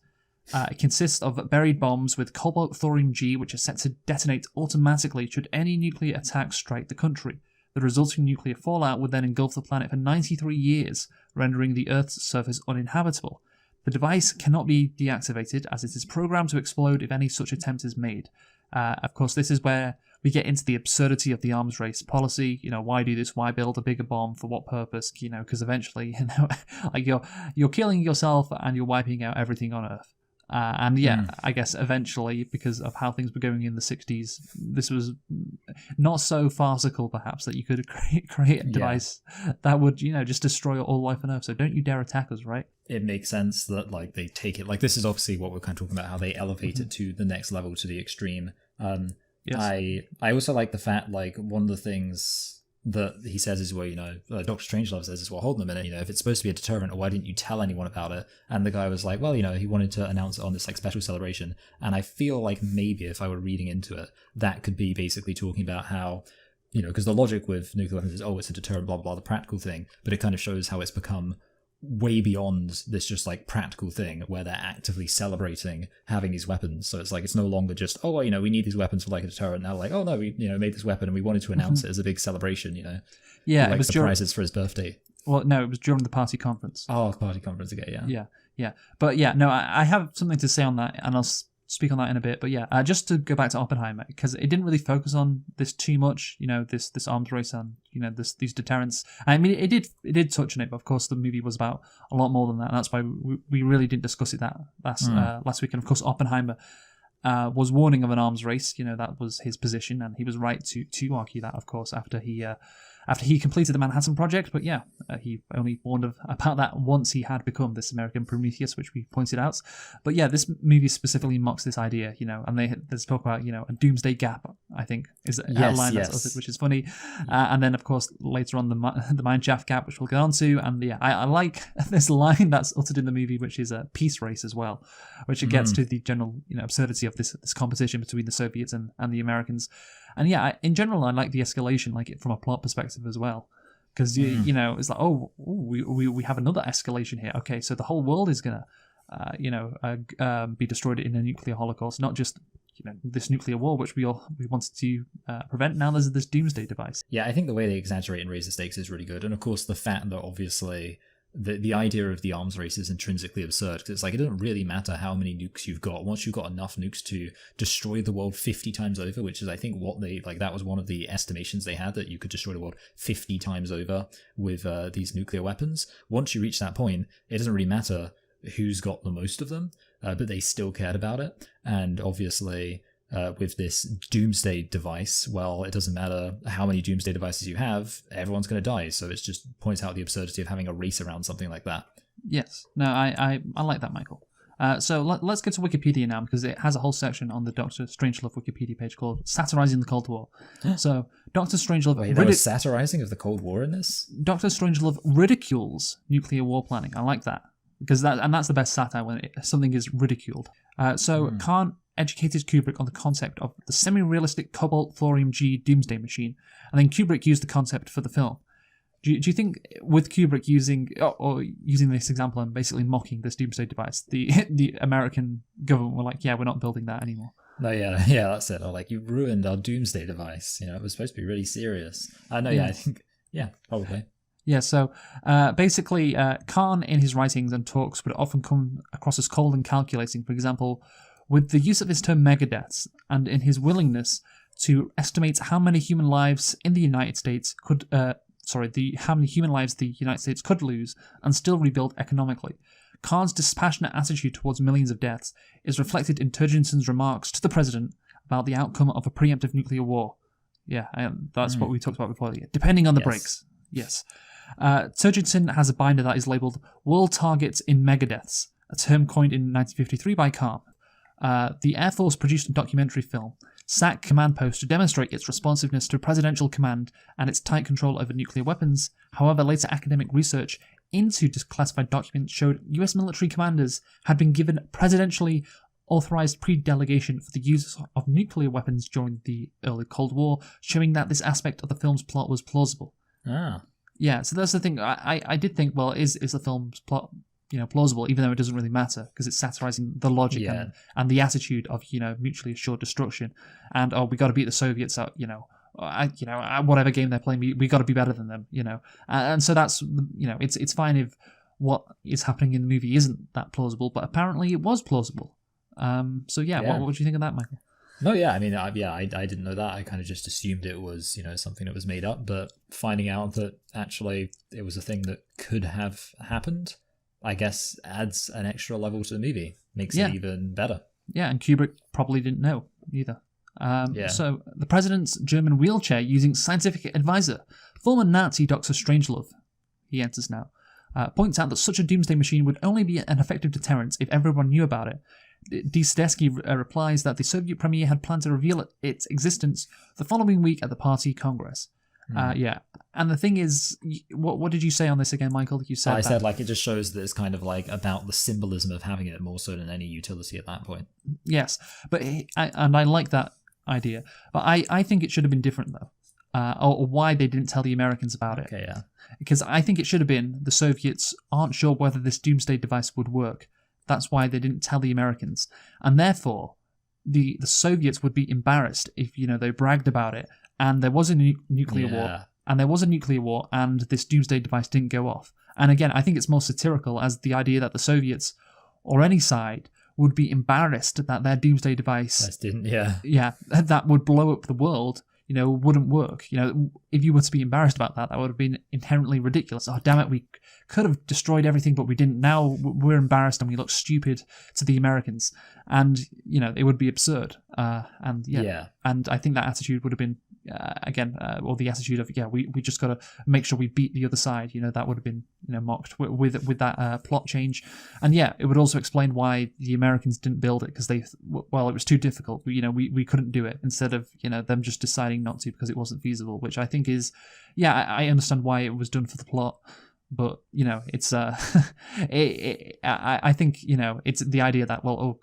It consists of buried bombs with cobalt thorium G, which are set to detonate automatically should any nuclear attack strike the country. The resulting nuclear fallout would then engulf the planet for 93 years, rendering the Earth's surface uninhabitable. The device cannot be deactivated, as it is programmed to explode if any such attempt is made. Of course, this is where we get into the absurdity of the arms race policy. Why do this? Why build a bigger bomb? For what purpose? Because eventually, like you're killing yourself and you're wiping out everything on Earth. I guess eventually, because of how things were going in the 60s, this was not so farcical, perhaps, that you could create a device that would, just destroy all life on Earth. So don't you dare attack us, right? It makes sense that like they take it like this is obviously what we're kind of talking about, how they elevate it to the next level, to the extreme. Yes. I also like the fact, like, one of the things that he says is, well, Dr. Strangelove says is, well, hold on a minute, if it's supposed to be a deterrent, why didn't you tell anyone about it? And the guy was like, well, he wanted to announce it on this like special celebration. And I feel like maybe if I were reading into it, that could be basically talking about how, because the logic with nuclear weapons is, it's a deterrent, blah, blah, the practical thing, but it kind of shows how it's become way beyond this just like practical thing where they're actively celebrating having these weapons. So it's like, it's no longer just, we need these weapons for like a deterrent. Now like, oh no, we made this weapon and we wanted to announce it as a big celebration, Yeah, it was surprises for his birthday. Well, no, it was during the party conference. Oh, party conference again, yeah. But yeah, no, I have something to say on that, and I'll speak on that in a bit. But yeah, just to go back to Oppenheimer, because it didn't really focus on this too much, this arms race and these deterrents. I mean, it did touch on it, but of course the movie was about a lot more than that. And that's why we really didn't discuss it that last week. And of course, Oppenheimer was warning of an arms race. That was his position, and he was right to argue that, of course, after after he completed the Manhattan Project. But yeah, he only warned about that once he had become this American Prometheus, which we pointed out. But yeah, this movie specifically mocks this idea, and there's talk about, a doomsday gap, I think, is a line that's uttered, which is funny. And then, of course, later on, the mineshaft gap, which we'll get on to. And yeah, I like this line that's uttered in the movie, which is a peace race as well, which it gets to the general, absurdity of this competition between the Soviets and the Americans. And yeah, in general, I like the escalation, like it from a plot perspective as well. Because, it's like, we have another escalation here. Okay, so the whole world is going to, be destroyed in a nuclear holocaust, not just, this nuclear war, which we wanted to prevent. Now there's this doomsday device. Yeah, I think the way they exaggerate and raise the stakes is really good. And of course, the fact that obviously the idea of the arms race is intrinsically absurd, because it's like, it doesn't really matter how many nukes you've got. Once you've got enough nukes to destroy the world 50 times over, which is, I think, what that was one of the estimations they had, that you could destroy the world 50 times over with these nuclear weapons. Once you reach that point, it doesn't really matter who's got the most of them, but they still cared about it. And obviously, with this doomsday device, well, it doesn't matter how many doomsday devices you have, everyone's going to die. So it just points out the absurdity of having a race around something like that. Yes. No, I like that, Michael. So let's get to Wikipedia now, because it has a whole section on the Dr. Strangelove Wikipedia page called Satirizing the Cold War. So Dr. Strangelove... Wait, there was satirizing of the Cold War in this? Dr. Strangelove ridicules nuclear war planning. I like that. Because that's the best satire, when something is ridiculed. Khan educated Kubrick on the concept of the semi-realistic cobalt thorium-G doomsday machine, and then Kubrick used the concept for the film. Do you think, with Kubrick using this example and basically mocking this doomsday device, the American government were like, yeah, we're not building that anymore? No, yeah, that's it. Or like, you ruined our doomsday device. It was supposed to be really serious. I think, yeah, probably. Yeah, so basically, Khan, in his writings and talks, would often come across as cold and calculating. For example, with the use of his term megadeaths, and in his willingness to estimate how many human lives in the United States could, how many human lives the United States could lose and still rebuild economically. Khan's dispassionate attitude towards millions of deaths is reflected in Turgenson's remarks to the president about the outcome of a preemptive nuclear war. Yeah, that's what we talked about before. Depending on the breaks. Yes. Turgidson has a binder that is labelled World Targets in Megadeaths, a term coined in 1953 by Khan. The Air Force produced a documentary film, SAC Command Post, to demonstrate its responsiveness to presidential command and its tight control over nuclear weapons. However, later academic research into declassified documents showed US military commanders had been given presidentially authorized pre-delegation for the use of nuclear weapons during the early Cold War, showing that this aspect of the film's plot was plausible. Yeah, so that's the thing. I did think, well, is the film's plot, plausible, even though it doesn't really matter, because it's satirizing the logic and the attitude of, mutually assured destruction, and we got to beat the Soviets out, whatever game they're playing, we got to be better than them, and so that's, it's fine if what is happening in the movie isn't that plausible, but apparently it was plausible. What do you think of that, Michael? No, yeah, I mean, I didn't know that. I kind of just assumed it was, something that was made up, but finding out that actually it was a thing that could have happened, I guess, adds an extra level to the movie, makes it even better. Yeah, and Kubrick probably didn't know either. So, the president's German wheelchair using scientific advisor, former Nazi Dr. Strangelove, he enters now, points out that such a doomsday machine would only be an effective deterrent if everyone knew about it. Dostoevsky replies that the Soviet premier had planned to reveal its existence the following week at the party congress. And the thing is, what did you say on this again, Michael? You said said like it just shows that it's kind of like about the symbolism of having it more so than any utility at that point. Yes, but I like that idea, but I think it should have been different though, or why they didn't tell the Americans about it. Okay, yeah. Because I think it should have been the Soviets aren't sure whether this doomsday device would work. That's why they didn't tell the Americans. And therefore, the Soviets would be embarrassed if, they bragged about it and there was a nuclear war. And there was a nuclear war and this doomsday device didn't go off. And again, I think it's more satirical as the idea that the Soviets or any side would be embarrassed that their doomsday device that would blow up the world, wouldn't work. If you were to be embarrassed about that, that would have been inherently ridiculous. Oh, damn it, we could have destroyed everything, but we didn't. Now we're embarrassed and we look stupid to the Americans. And, it would be absurd. And I think that attitude would have been or the attitude of we just got to make sure we beat the other side. That would have been mocked with that plot change, and it would also explain why the Americans didn't build it, because it was too difficult. We couldn't do it, instead of them just deciding not to because it wasn't feasible, which I think is I understand why it was done for the plot. But it's I think it's the idea that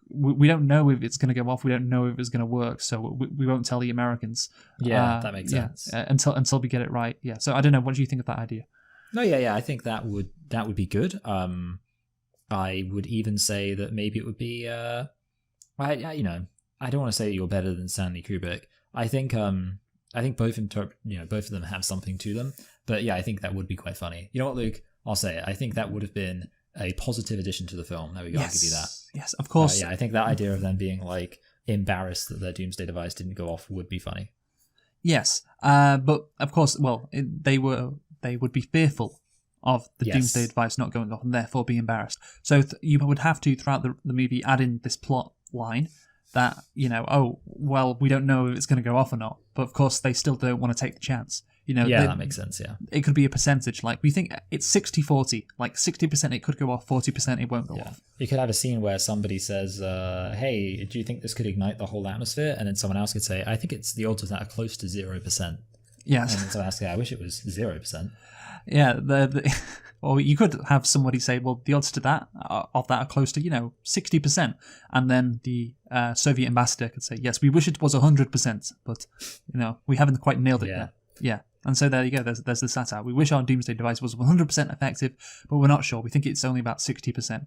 we don't know if it's going to go off, we don't know if it's going to work, so we won't tell the Americans. That makes sense. Until we get it right. So I don't know. What do you think of that idea? No, I think that would be good. I would even say that maybe it would be. I don't want to say that you're better than Stanley Kubrick. I think both of them have something to them. But I think that would be quite funny. You know what, Luke? I'll say it. I think that would have been a positive addition to the film. There we go. I'll give you that. Yes, of course. I think that idea of them being embarrassed that their doomsday device didn't go off would be funny. Yes, but of course, they would be fearful of the doomsday device not going off and therefore be embarrassed. So you would have to, throughout the movie, add in this plot line that we don't know if it's going to go off or not. But of course, they still don't want to take the chance. That makes sense, It could be a percentage. We think it's 60-40. 60% it could go off, 40% it won't go off. You could have a scene where somebody says, hey, do you think this could ignite the whole atmosphere? And then someone else could say, I think the odds of that are close to 0%. Yes. And then someone else could say, I wish it was 0%. Yeah, or you could have somebody say, well, the odds of that are close to 60%, and then the Soviet ambassador could say, yes, we wish it was 100%, but we haven't quite nailed it yet. Yeah, and so there you go. There's the satire. We wish our doomsday device was 100% effective, but we're not sure. We think it's only about 60%.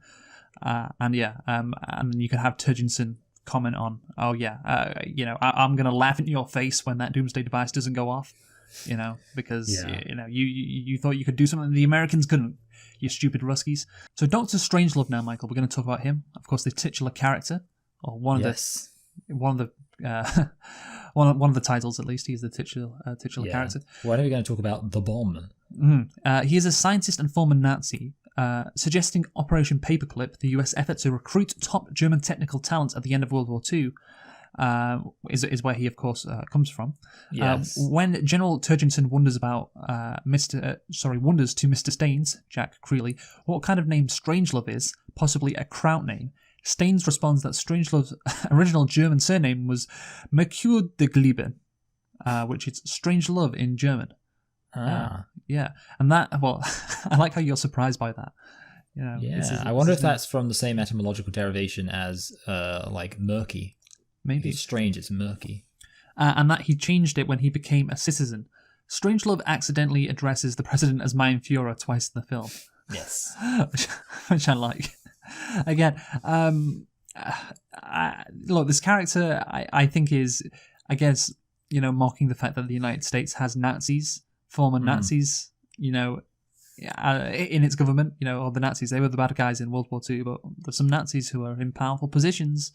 And you can have Turgensen comment on, I'm going to laugh in your face when that doomsday device doesn't go off. Because you thought you could do something the Americans couldn't, you stupid Ruskies. So Dr. Strangelove now, Michael, we're going to talk about him. Of course, the titular character, or one of the titles, at least. He's the titular character. When are we going to talk about the bomb? He is a scientist and former Nazi, suggesting Operation Paperclip, the US effort to recruit top German technical talent at the end of World War II. Is where he, of course, comes from. Yes. When General Turgensen wonders to Mr. Staines, Jack Creeley, what kind of name Strangelove is, possibly a kraut name, Staines responds that Strangelove's original German surname was Mercure de Gliebe, which is strange love in German. And that, I like how you're surprised by that. I wonder if that's from the same etymological derivation as murky. Maybe. It's strange, it's murky. And that he changed it when he became a citizen. Strangelove accidentally addresses the president as Mein Führer twice in the film. Yes. which I like. Again, look, this character, I think is, mocking the fact that the United States has Nazis, former Nazis, in its government, or the Nazis. They were the bad guys in World War II, but there's some Nazis who are in powerful positions.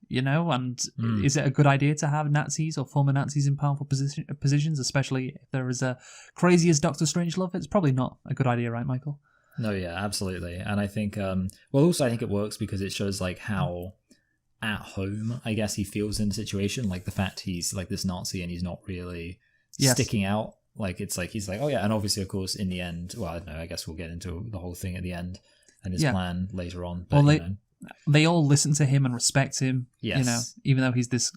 Is it a good idea to have Nazis or former Nazis in powerful positions, especially if there is a crazy as Dr. Strangelove? It's probably not a good idea, right, Michael? No, yeah, absolutely. And I think, also I think it works because it shows how at home, I guess, he feels in the situation. The fact he's this Nazi and he's not really sticking out. He's oh yeah. And obviously, of course, in the end, well, I don't know, I guess we'll get into the whole thing at the end and his plan later on. But, they all listen to him and respect him. Yes. Even though he's this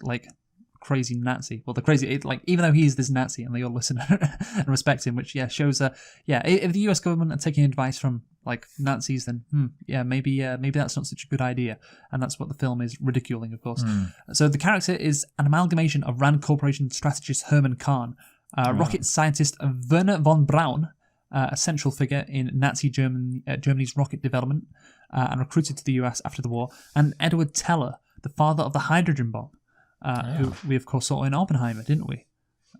crazy Nazi. Well, even though he is this Nazi, and they all listen and respect him, which shows if the US government are taking advice from Nazis, then maybe that's not such a good idea, and that's what the film is ridiculing, of course. So the character is an amalgamation of Rand Corporation strategist Herman Kahn, rocket scientist Werner von Braun, a central figure in Nazi Germany's rocket development, and recruited to the US after the war, and Edward Teller, the father of the hydrogen bomb, who we of course saw in Oppenheimer, didn't we?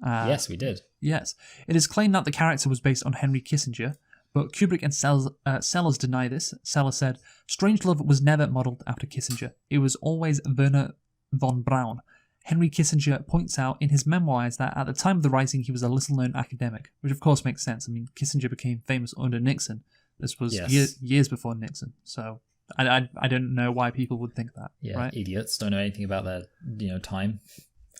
Yes, we did. Yes. It is claimed that the character was based on Henry Kissinger, but Kubrick and Sellers deny this. Sellers said, Strangelove was never modelled after Kissinger. It was always Werner von Braun. Henry Kissinger points out in his memoirs that at the time of the writing he was a little-known academic, which of course makes sense. I mean, Kissinger became famous under Nixon. This was years before Nixon, so I don't know why people would think that. Yeah, right? Idiots don't know anything about their time.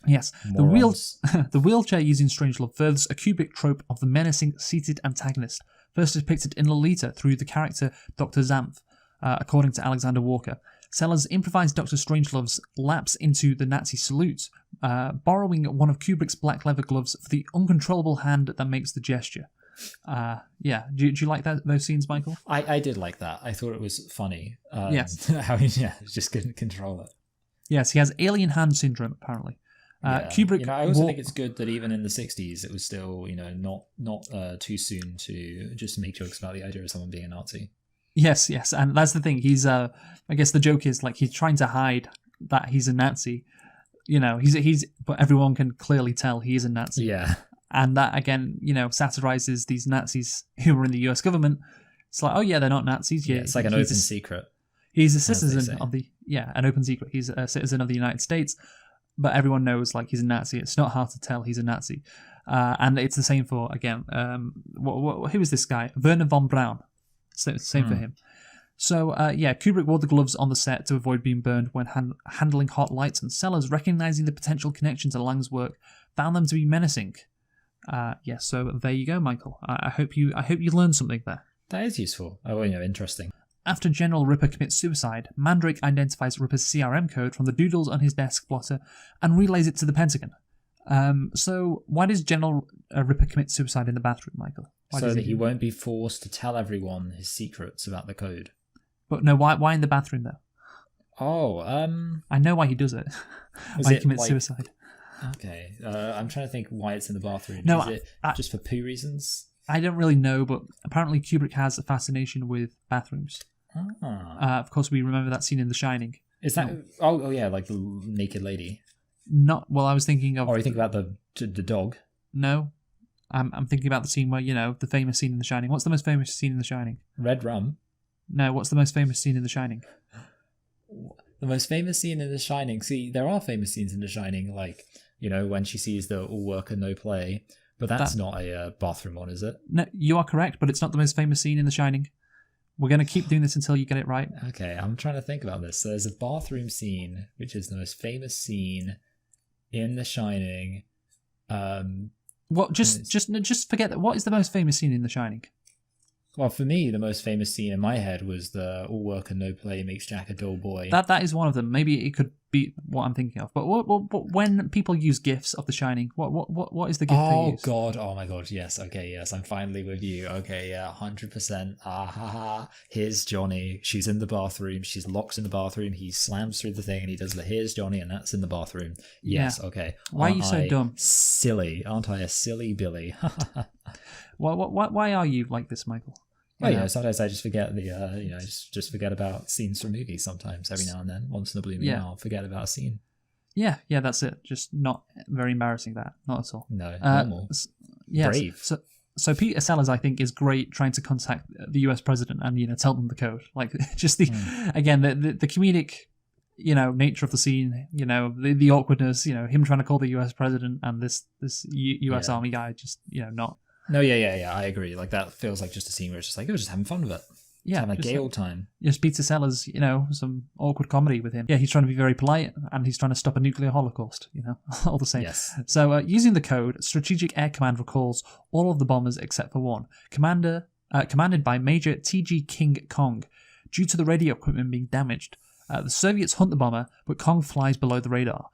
Yes, Morons. the wheelchair used in Strangelove furthers a Kubrick trope of the menacing seated antagonist, first depicted in Lolita through the character Dr. Zamph, according to Alexander Walker. Sellers improvised Dr. Strangelove's lapse into the Nazi salute, borrowing one of Kubrick's black leather gloves for the uncontrollable hand that makes the gesture. Yeah, do you like those scenes, Michael? I did like that. I thought it was funny. Yes. How he just couldn't control it. Yes, he has alien hand syndrome, apparently. Kubrick. I also think it's good that even in the 60s, it was still, not too soon to just make jokes about the idea of someone being a Nazi. Yes, and that's the thing. He's, I guess the joke is like he's trying to hide that he's a Nazi. But everyone can clearly tell he is a Nazi. Yeah. And that again, satirizes these Nazis who are in the U.S. government. It's like, oh yeah, they're not Nazis. Yeah, it's like an open secret. He's a citizen of an open secret. He's a citizen of the United States. But everyone knows, like, he's a Nazi. It's not hard to tell he's a Nazi. And it's the same for, again, who is this guy? Werner von Braun. So it's the same for him. So, Kubrick wore the gloves on the set to avoid being burned when handling hot lights, and Sellers, recognizing the potential connection to Lang's work, found them to be menacing. So there you go, Michael. I hope you learned something there. That is useful. Interesting. After General Ripper commits suicide, Mandrake identifies Ripper's CRM code from the doodles on his desk blotter and relays it to the Pentagon. So why does General Ripper commit suicide in the bathroom, Michael? So that he won't be forced to tell everyone his secrets about the code. But no, why in the bathroom though? Oh, I know why he does it. Why he commits suicide. Okay, I'm trying to think why it's in the bathroom. No, is it just for poo reasons? I don't really know, but apparently Kubrick has a fascination with bathrooms. Of course, we remember that scene in The Shining. Is that? Oh yeah, like the naked lady. Not well. I was thinking of. Or you think about the dog? No, I'm thinking about the scene where the famous scene in The Shining. What's the most famous scene in The Shining? Red rum. No, what's the most famous scene in The Shining? The most famous scene in The Shining. See, there are famous scenes in The Shining, like when she sees the all work and no play. But that's not a bathroom one, is it? No, you are correct, but it's not the most famous scene in The Shining. We're going to keep doing this until you get it right. Okay, I'm trying to think about this. So there's a bathroom scene, which is the most famous scene in The Shining. Just forget that. What is the most famous scene in The Shining? Well, for me, the most famous scene in my head was the all work and no play makes Jack a dull boy. That is one of them. Maybe it could be what I'm thinking of. But when people use GIFs of The Shining, what is the GIF they use? Oh God! Oh my God! Yes. Okay. Yes. I'm finally with you. Okay. Yeah. 100%. Here's Johnny. She's in the bathroom. She's locked in the bathroom. He slams through the thing and he does the "Here's Johnny," and that's in the bathroom. Yes. Yeah. Okay. Why are you so dumb? Silly. Aren't I a silly Billy? Why are you like this, Michael? Well, sometimes I just forget just forget about scenes from movies sometimes, every now and then. Once in a blue moon, I'll forget about a scene. Yeah, that's it. Just not very embarrassing, that. Not at all. No, normal. Yes. Brave. So Peter Sellers, I think, is great trying to contact the US president and, tell them the code. Like, just the comedic, nature of the scene, the awkwardness, him trying to call the US president and this US Army guy just, not... No, yeah, I agree. Like, that feels like just a scene where it's just like, we're just having fun with it. Yeah. Having a gay old time. Just Peter Sellers, some awkward comedy with him. Yeah, he's trying to be very polite and he's trying to stop a nuclear holocaust, all the same. Yes. So, using the code, Strategic Air Command recalls all of the bombers except for one, commanded by Major T.G. King Kong. Due to the radio equipment being damaged, the Soviets hunt the bomber, but Kong flies below the radar.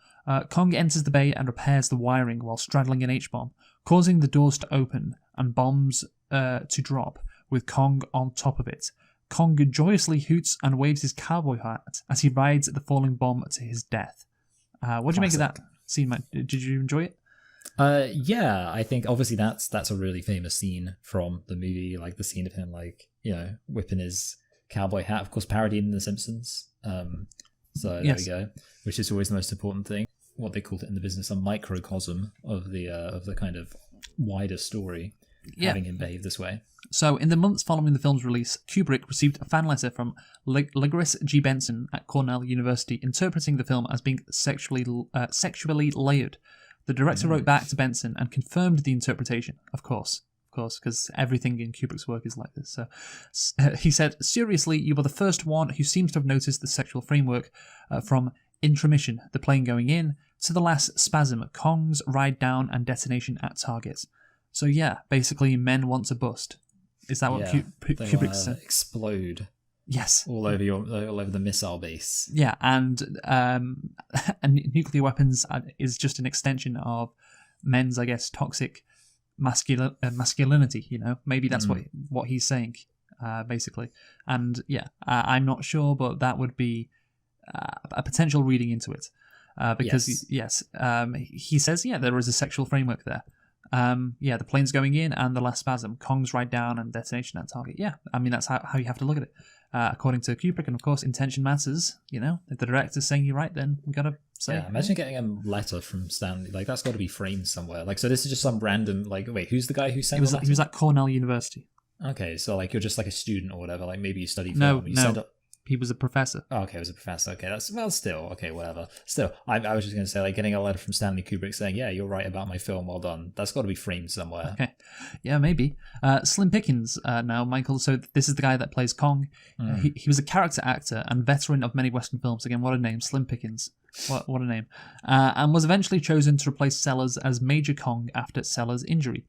Kong enters the bay and repairs the wiring while straddling an H-bomb, causing the doors to open and bombs to drop, with Kong on top of it. Kong joyously hoots and waves his cowboy hat as he rides the falling bomb to his death. What do you make of that scene, Matt? Did you enjoy it? Yeah, I think obviously that's a really famous scene from the movie, like the scene of him whipping his cowboy hat, of course parodied in The Simpsons. So there we go, which is always the most important thing. What they called it in the business, a microcosm of the kind of wider story, having him behave this way. So, in the months following the film's release, Kubrick received a fan letter from Legris G. Benson at Cornell University interpreting the film as being sexually layered. The director wrote back to Benson and confirmed the interpretation, of course, because everything in Kubrick's work is like this. So, he said, "Seriously, you were the first one who seems to have noticed the sexual framework from intermission, the plane going in, to the last spasm, Kong's ride down and detonation at target. So yeah, basically men want to bust. Is that what Kubrick said? Explode. Yes. All over the missile base. Yeah, and nuclear weapons is just an extension of men's, I guess, toxic masculinity. You know, maybe that's what he's saying, basically. And yeah, I'm not sure, but that would be a potential reading into it, because he says there is a sexual framework there. The plane's going in and the last spasm, Kong's ride down and detonation at target. Yeah, I mean that's how you have to look at it. According to Kubrick, and of course, intention matters. You know, if the director's saying you're right, then we gotta say. Yeah, imagine getting a letter from Stanley. Like that's got to be framed somewhere. Like, so this is just some random. Like, wait, who's the guy who sent? He was at Cornell University. Okay, so like you're just like a student or whatever. Like maybe you study film. No. Send up. He was a professor. Oh, okay, he was a professor. Okay, still, okay, whatever. Still, I was just going to say, like, getting a letter from Stanley Kubrick saying, yeah, you're right about my film, well done. That's got to be framed somewhere. Okay. Yeah, maybe. Slim Pickens now, Michael. So this is the guy that plays Kong. He was a character actor and veteran of many Western films. Again, what a name, Slim Pickens. What a name. And was eventually chosen to replace Sellers as Major Kong after Sellers' injury.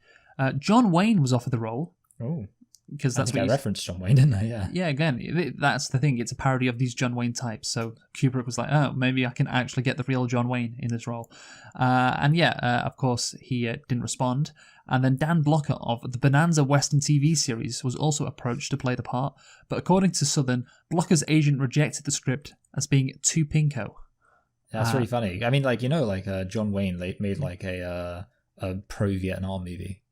John Wayne was offered the role. Oh. Because that's what I referenced John Wayne, didn't I? Yeah. Yeah. Again, that's the thing. It's a parody of these John Wayne types. So Kubrick was like, "Oh, maybe I can actually get the real John Wayne in this role." Of course, he didn't respond. And then Dan Blocker of the Bonanza Western TV series was also approached to play the part, but according to Southern, Blocker's agent rejected the script as being too pinko. That's really funny. I mean, like John Wayne made like a pro-Vietnam movie.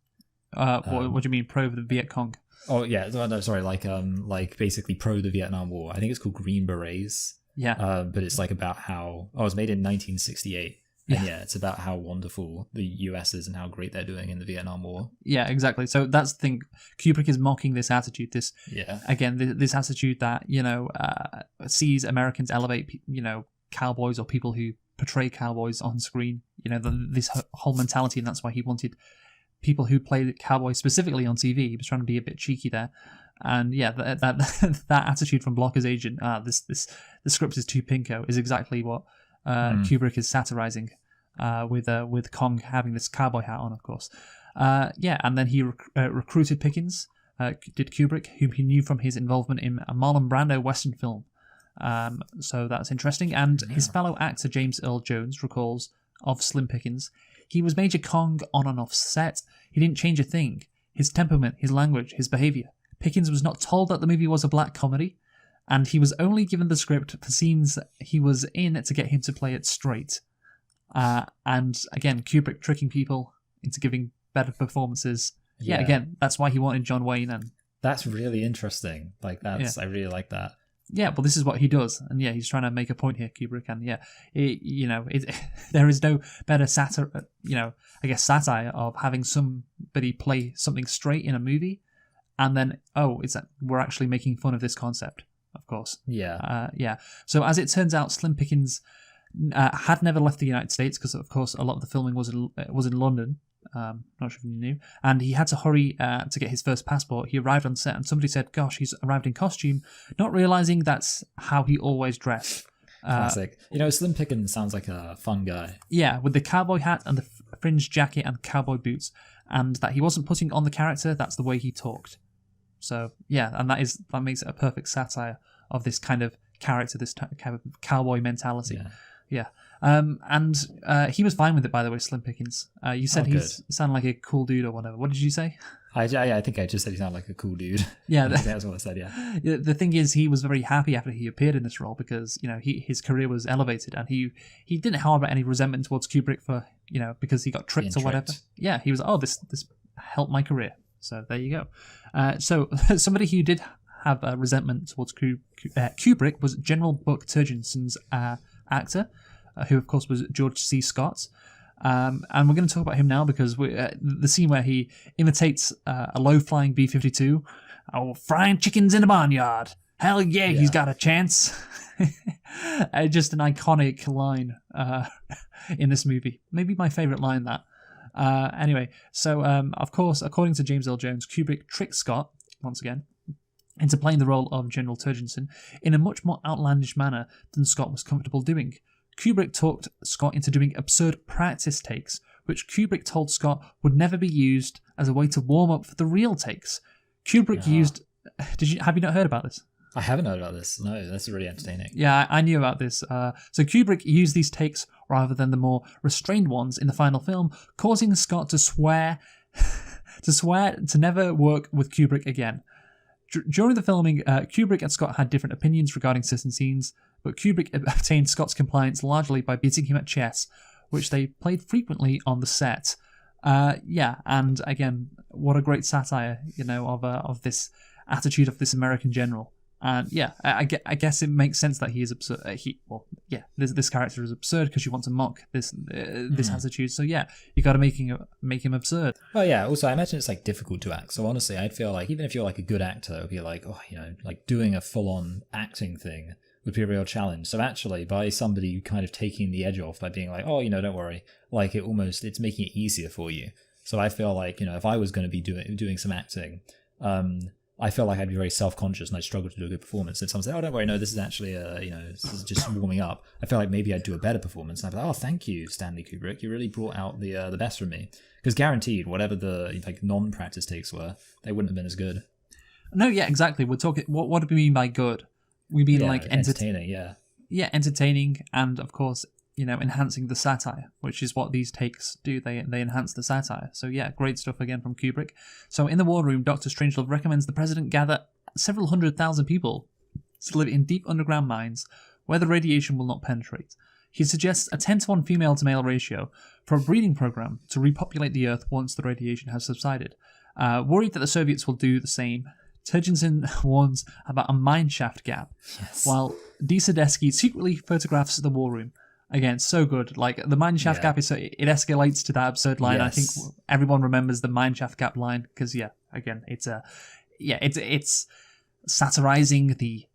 What do you mean pro the Viet Cong? Oh yeah, no, sorry, like basically pro the Vietnam War. I think it's called Green Berets. Yeah. But it's like about how it was made in 1968. Yeah. And it's about how wonderful the US is and how great they're doing in the Vietnam War. Yeah, exactly. So that's the thing. Kubrick is mocking this attitude. This attitude that sees Americans elevate cowboys or people who portray cowboys on screen. This whole mentality, and that's why he wanted people who play cowboys specifically on TV. He was trying to be a bit cheeky there, and that attitude from Blocker's agent, the script is too pinko, is exactly what Kubrick is satirizing, with Kong having this cowboy hat on, of course. And then he recruited Pickens, did Kubrick, whom he knew from his involvement in a Marlon Brando Western film. So that's interesting. And his fellow actor James Earl Jones recalls of Slim Pickens, he was Major Kong on and off set. He didn't change a thing. His temperament, his language, his behaviour. Pickens was not told that the movie was a black comedy, and he was only given the script for scenes he was in to get him to play it straight. And again, Kubrick tricking people into giving better performances. Yeah, again, that's why he wanted John Wayne. And that's really interesting. I really like that. Yeah, well, this is what he does, and he's trying to make a point here, Kubrick, and there is no better satire, satire of having somebody play something straight in a movie, and then we're actually making fun of this concept, of course. Yeah. So as it turns out, Slim Pickens had never left the United States because, of course, a lot of the filming was in London. Not sure if you knew. And he had to hurry to get his first passport. He arrived on set and somebody said, gosh, he's arrived in costume, not realising that's how he always dressed. Classic. Slim Pickens sounds like a fun guy. Yeah, with the cowboy hat and the fringed jacket and cowboy boots. And that he wasn't putting on the character, that's the way he talked. So, and that makes it a perfect satire of this kind of character, this kind of cowboy mentality. Yeah. And he was fine with it, by the way, Slim Pickens. You said he sounded like a cool dude or whatever. What did you say? I think I just said he sounded like a cool dude. Yeah. That's what I said, yeah. The thing is, he was very happy after he appeared in this role because, his career was elevated, and he didn't harbor any resentment towards Kubrick for, because he got tricked or whatever. Yeah, he was, this helped my career. So there you go. So somebody who did have a resentment towards Kubrick was General Buck Turgenson's actor, who of course was George C. Scott. And we're going to talk about him now because the scene where he imitates a low-flying B-52, frying chickens in a barnyard. Hell yeah, he's got a chance. Just an iconic line in this movie. Maybe my favourite line, that. Anyway, so of course, according to James L. Jones, Kubrick tricked Scott, once again, into playing the role of General Turgenson in a much more outlandish manner than Scott was comfortable doing. Kubrick talked Scott into doing absurd practice takes, which Kubrick told Scott would never be used as a way to warm up for the real takes. Kubrick used... Have you not heard about this? I haven't heard about this. No, that's really entertaining. Yeah, I knew about this. So Kubrick used these takes rather than the more restrained ones in the final film, causing Scott to swear to never work with Kubrick again. During the filming, Kubrick and Scott had different opinions regarding certain scenes, but Kubrick obtained Scott's compliance largely by beating him at chess, which they played frequently on the set. And again, what a great satire, of this attitude of this American general. And I guess it makes sense that he is absurd. This character is absurd because you want to mock this attitude. So you got to make him absurd. Well, yeah. Also, I imagine it's like difficult to act. So honestly, I'd feel like even if you're like a good actor, it would be like, like doing a full-on acting thing would be a real challenge. So actually, by somebody kind of taking the edge off by being like, don't worry, like it's making it easier for you. So I feel like if I was going to be doing some acting, I feel like I'd be very self-conscious and I'd struggle to do a good performance. And someone say, don't worry, no, this is actually, this is just warming up. I feel like maybe I'd do a better performance. And I'd be like, thank you, Stanley Kubrick. You really brought out the best from me. Because guaranteed, whatever the non-practice takes were, they wouldn't have been as good. No, yeah, exactly. We're talking, what do we mean by good? We mean entertaining, yeah. Yeah, entertaining and, of course, enhancing the satire, which is what these takes do. They enhance the satire. So great stuff again from Kubrick. So in the war room, Dr. Strangelove recommends the president gather several 100,000 people to live in deep underground mines where the radiation will not penetrate. He suggests a 10-to-1 female-to-male ratio for a breeding program to repopulate the Earth once the radiation has subsided. Worried that the Soviets will do the same, Turgensen warns about a mineshaft gap, while D. Sadesky secretly photographs the war room. Again, so good. Like the mineshaft gap is it escalates to that absurd line. Yes. I think everyone remembers the mineshaft gap line because it's satirizing the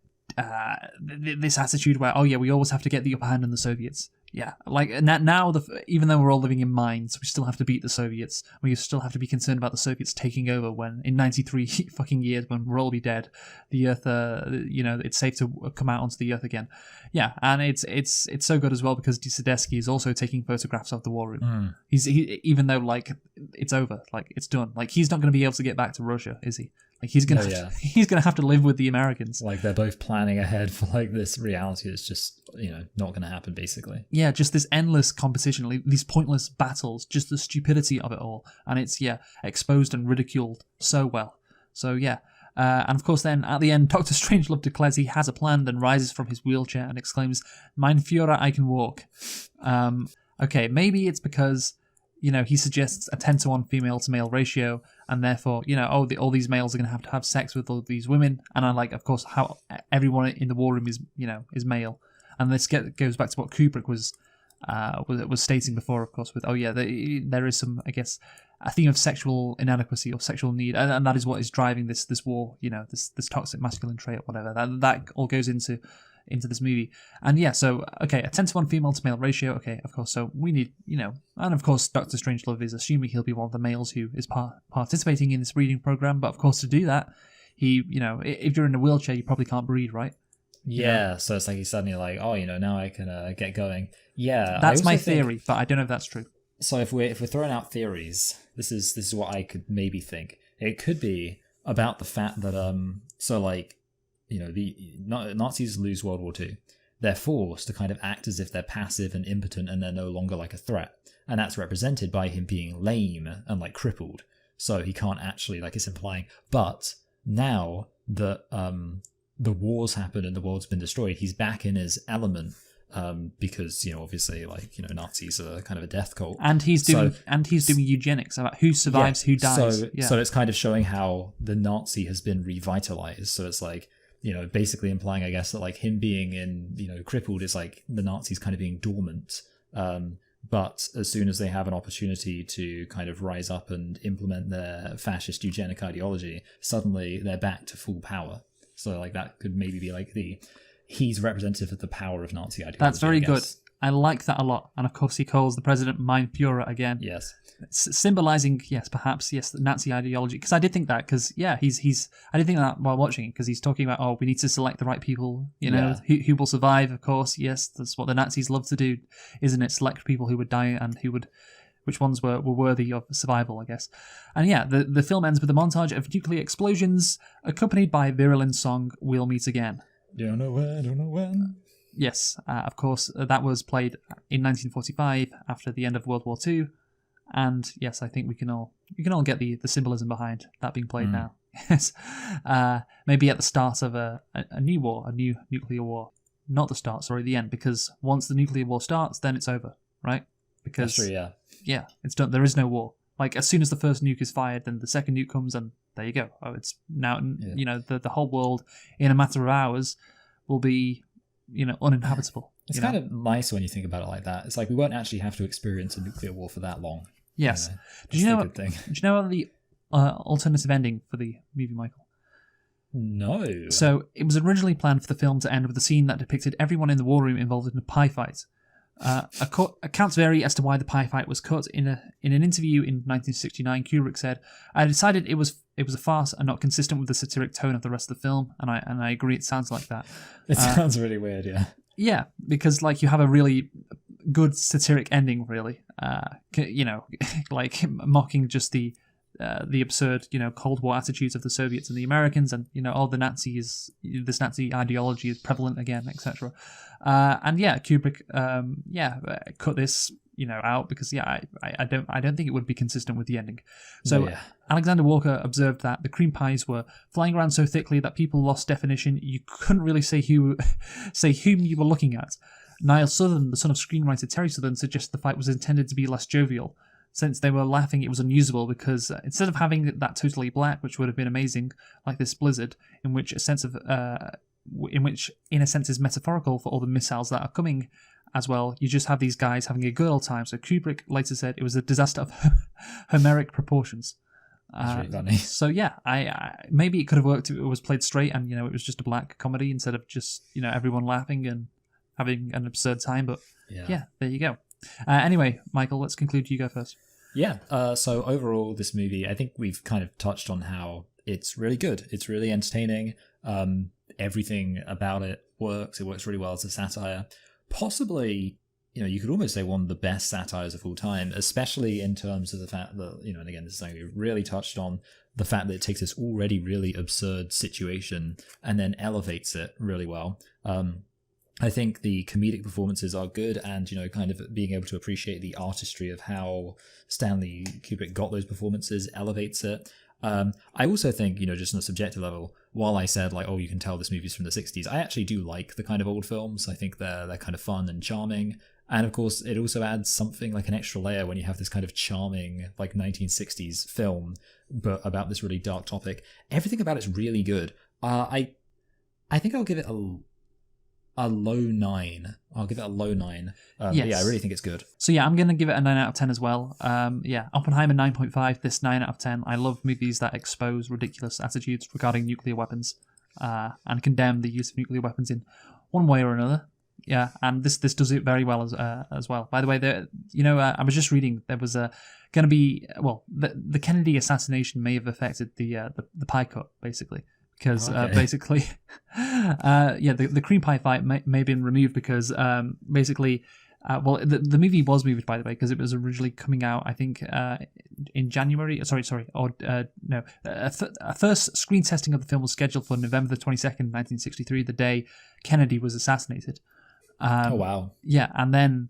this attitude where we always have to get the upper hand on the Soviets. Yeah, like now, even though we're all living in mines, we still have to beat the Soviets. We still have to be concerned about the Soviets taking over when, in 93 fucking years, when we'll all be dead, the Earth, it's safe to come out onto the Earth again. Yeah, and it's so good as well because Sadesky is also taking photographs of the war room. Even though like it's over, like it's done. Like he's not going to be able to get back to Russia, is he? Like he's gonna have to live with the Americans. Like they're both planning ahead for like this reality that's just not gonna happen basically. Yeah, just this endless competition, these pointless battles, just the stupidity of it all, and it's exposed and ridiculed so well. So and of course then at the end, Dr. Strangelove declares he has a plan and rises from his wheelchair and exclaims, "Mein Führer, I can walk." Okay, maybe it's because he suggests a 10-to-1 female-to-male ratio, and therefore, all these males are going to have sex with all these women, and I like, of course, how everyone in the war room is male, and this goes back to what Kubrick was stating before, of course, with there is some, I guess, a theme of sexual inadequacy or sexual need, and that is what is driving this war, this toxic masculine trait or whatever. That all goes into this movie. And so a 10-to-1 female to male ratio, okay, of course, so we need, and of course Dr. Strangelove is assuming he'll be one of the males who is participating in this breeding program, but of course to do that, he, if you're in a wheelchair, you probably can't breed, right? Yeah, so it's like he's suddenly like, now I can get going. Yeah, that's my theory, but I don't know if that's true. So if we're throwing out theories, this is what I could maybe think. It could be about the fact that the Nazis lose World War II. They're forced to kind of act as if they're passive and impotent and they're no longer like a threat. And that's represented by him being lame and like crippled. So he can't actually, like it's implying. But now that the war's happened and the world's been destroyed, he's back in his element. Because obviously Nazis are kind of a death cult, and he's doing eugenics about who survives, who dies. So it's kind of showing how the Nazi has been revitalized. So it's like basically implying, I guess, that like him being in crippled is like the Nazis kind of being dormant. But as soon as they have an opportunity to kind of rise up and implement their fascist eugenic ideology, suddenly they're back to full power. So like that could maybe be like he's representative of the power of Nazi ideology. That's very good. I like that a lot. And of course, he calls the president Mein Führer again. Yes. Symbolizing, perhaps, the Nazi ideology. Because I did think that, because, I did think that while watching it, because he's talking about, we need to select the right people, who will survive, of course. Yes, that's what the Nazis love to do, isn't it? Select people who would die and which ones were worthy of survival, I guess. And the film ends with a montage of nuclear explosions, accompanied by a virulent song, We'll Meet Again. Don't know when. Yes, of course, that was played in 1945 after the end of World War II. And yes, I think we can all get the symbolism behind that being played now. Yes, maybe at the start of a new war, a new nuclear war. Not the start, sorry, the end, because once the nuclear war starts, then it's over, right? Because that's true, yeah, it's done. There is no war. Like, as soon as the first nuke is fired, then the second nuke comes, and there you go. Oh, it's now, the whole world in a matter of hours will be, uninhabitable. It's kind of nice when you think about it like that. It's like we won't actually have to experience a nuclear war for that long. Yes. Did you know the alternative ending for the movie, Michael? No. So it was originally planned for the film to end with a scene that depicted everyone in the war room involved in a pie fight. Accounts vary as to why the pie fight was cut. In an interview in 1969, Kubrick said, "I decided it was a farce and not consistent with the satiric tone of the rest of the film," and I agree. It sounds like that. It sounds really weird, yeah. Yeah, because you have a really good satiric ending, really. Like mocking just the absurd, Cold War attitudes of the Soviets and the Americans, and all the Nazis. This Nazi ideology is prevalent again, etc. Kubrick, cut this, out because I don't think it would be consistent with the ending. So Alexander Walker observed that the cream pies were flying around so thickly that people lost definition. You couldn't really say whom you were looking at. Niall Sutherland, the son of screenwriter Terry Sutherland, suggested the fight was intended to be less jovial. Since they were laughing, it was unusable because instead of having that totally black, which would have been amazing, like this blizzard, in which in a sense is metaphorical for all the missiles that are coming as well, you just have these guys having a good old time. So Kubrick later said it was a disaster of Homeric proportions. That's really funny. So I maybe it could have worked if it was played straight and it was just a black comedy instead of just everyone laughing and having an absurd time. But there you go. Anyway, Michael, let's conclude. You go first. Yeah. So overall, this movie, I think we've kind of touched on how it's really good. It's really entertaining. Everything about it works. It works really well as a satire. Possibly, you could almost say one of the best satires of all time, especially in terms of the fact that, and again, this is something we've really touched on, the fact that it takes this already really absurd situation and then elevates it really well. I think the comedic performances are good, and kind of being able to appreciate the artistry of how Stanley Kubrick got those performances elevates it. I also think, just on a subjective level, while I said you can tell this movie's from the 60s, I actually do like the kind of old films. I think they're kind of fun and charming. And of course, it also adds something like an extra layer when you have this kind of charming 1960s film, but about this really dark topic. Everything about it's really good. I think I'll give it a low 9. I'll give it a low 9. Yes. Yeah, I really think it's good. So I'm going to give it a 9 out of 10 as well. Oppenheimer 9.5, this 9 out of 10. I love movies that expose ridiculous attitudes regarding nuclear weapons and condemn the use of nuclear weapons in one way or another. Yeah, and this does it very well as well. By the way, I was just reading there was going to be the Kennedy assassination may have affected the pie cut basically. Because basically, the cream pie fight may have been removed because the movie was moved, by the way, because it was originally coming out, I think, in January. A first screen testing of the film was scheduled for November the 22nd, 1963, the day Kennedy was assassinated. Oh, wow. Yeah, and then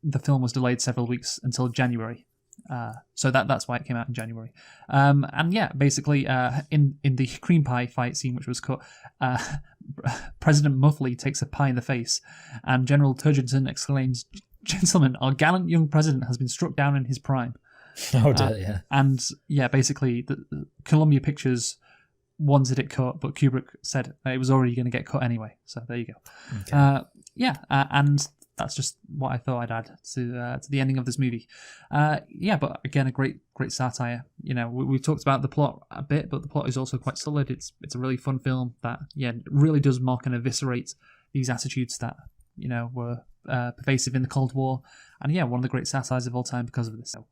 the film was delayed several weeks until January. So that's why it came out in January. Basically, in the cream pie fight scene, which was cut, President Muffley takes a pie in the face, and General Turgidson exclaims, "Gentlemen, our gallant young president has been struck down in his prime." Oh dear, yeah. And basically, the Columbia Pictures wanted it cut, but Kubrick said it was already going to get cut anyway. So there you go. Okay. And that's just what I thought I'd add to the ending of this movie. But again, a great satire. We've talked about the plot a bit, but the plot is also quite solid. It's a really fun film that really does mock and eviscerate these attitudes that were pervasive in the Cold War, and yeah, one of the great satires of all time because of this. So,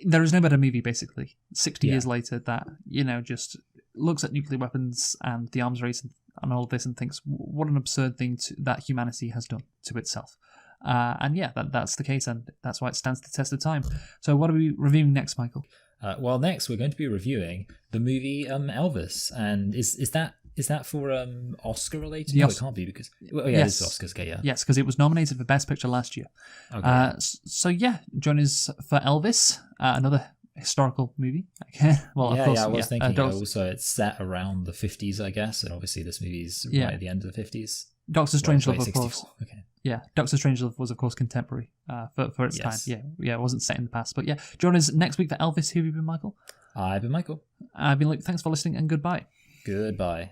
there is no better movie, basically, 60 years later, that, just looks at nuclear weapons and the arms race and all of this and thinks, what an absurd thing that humanity has done to itself. And yeah, that's the case, and that's why it stands the test of time. So what are we reviewing next, Michael? Well, next we're going to be reviewing the movie Elvis, and is that for Oscar related? No, it can't be because yes, it's Oscars. Okay, yeah, yes, because it was nominated for Best Picture last year. Okay. So yeah, join us for Elvis, another historical movie. Well, of course, I was thinking. Also, it's set around the 50s, I guess, and obviously this movie's right at the end of the 50s. Doctor Strangelove, of course. Okay. Yeah, Doctor Strangelove was, of course, contemporary for its time. Yeah, it wasn't set in the past. But yeah, join us next week for Elvis. Who have you been, Michael? I've been Michael. I've been Luke. Thanks for listening, and goodbye. Goodbye.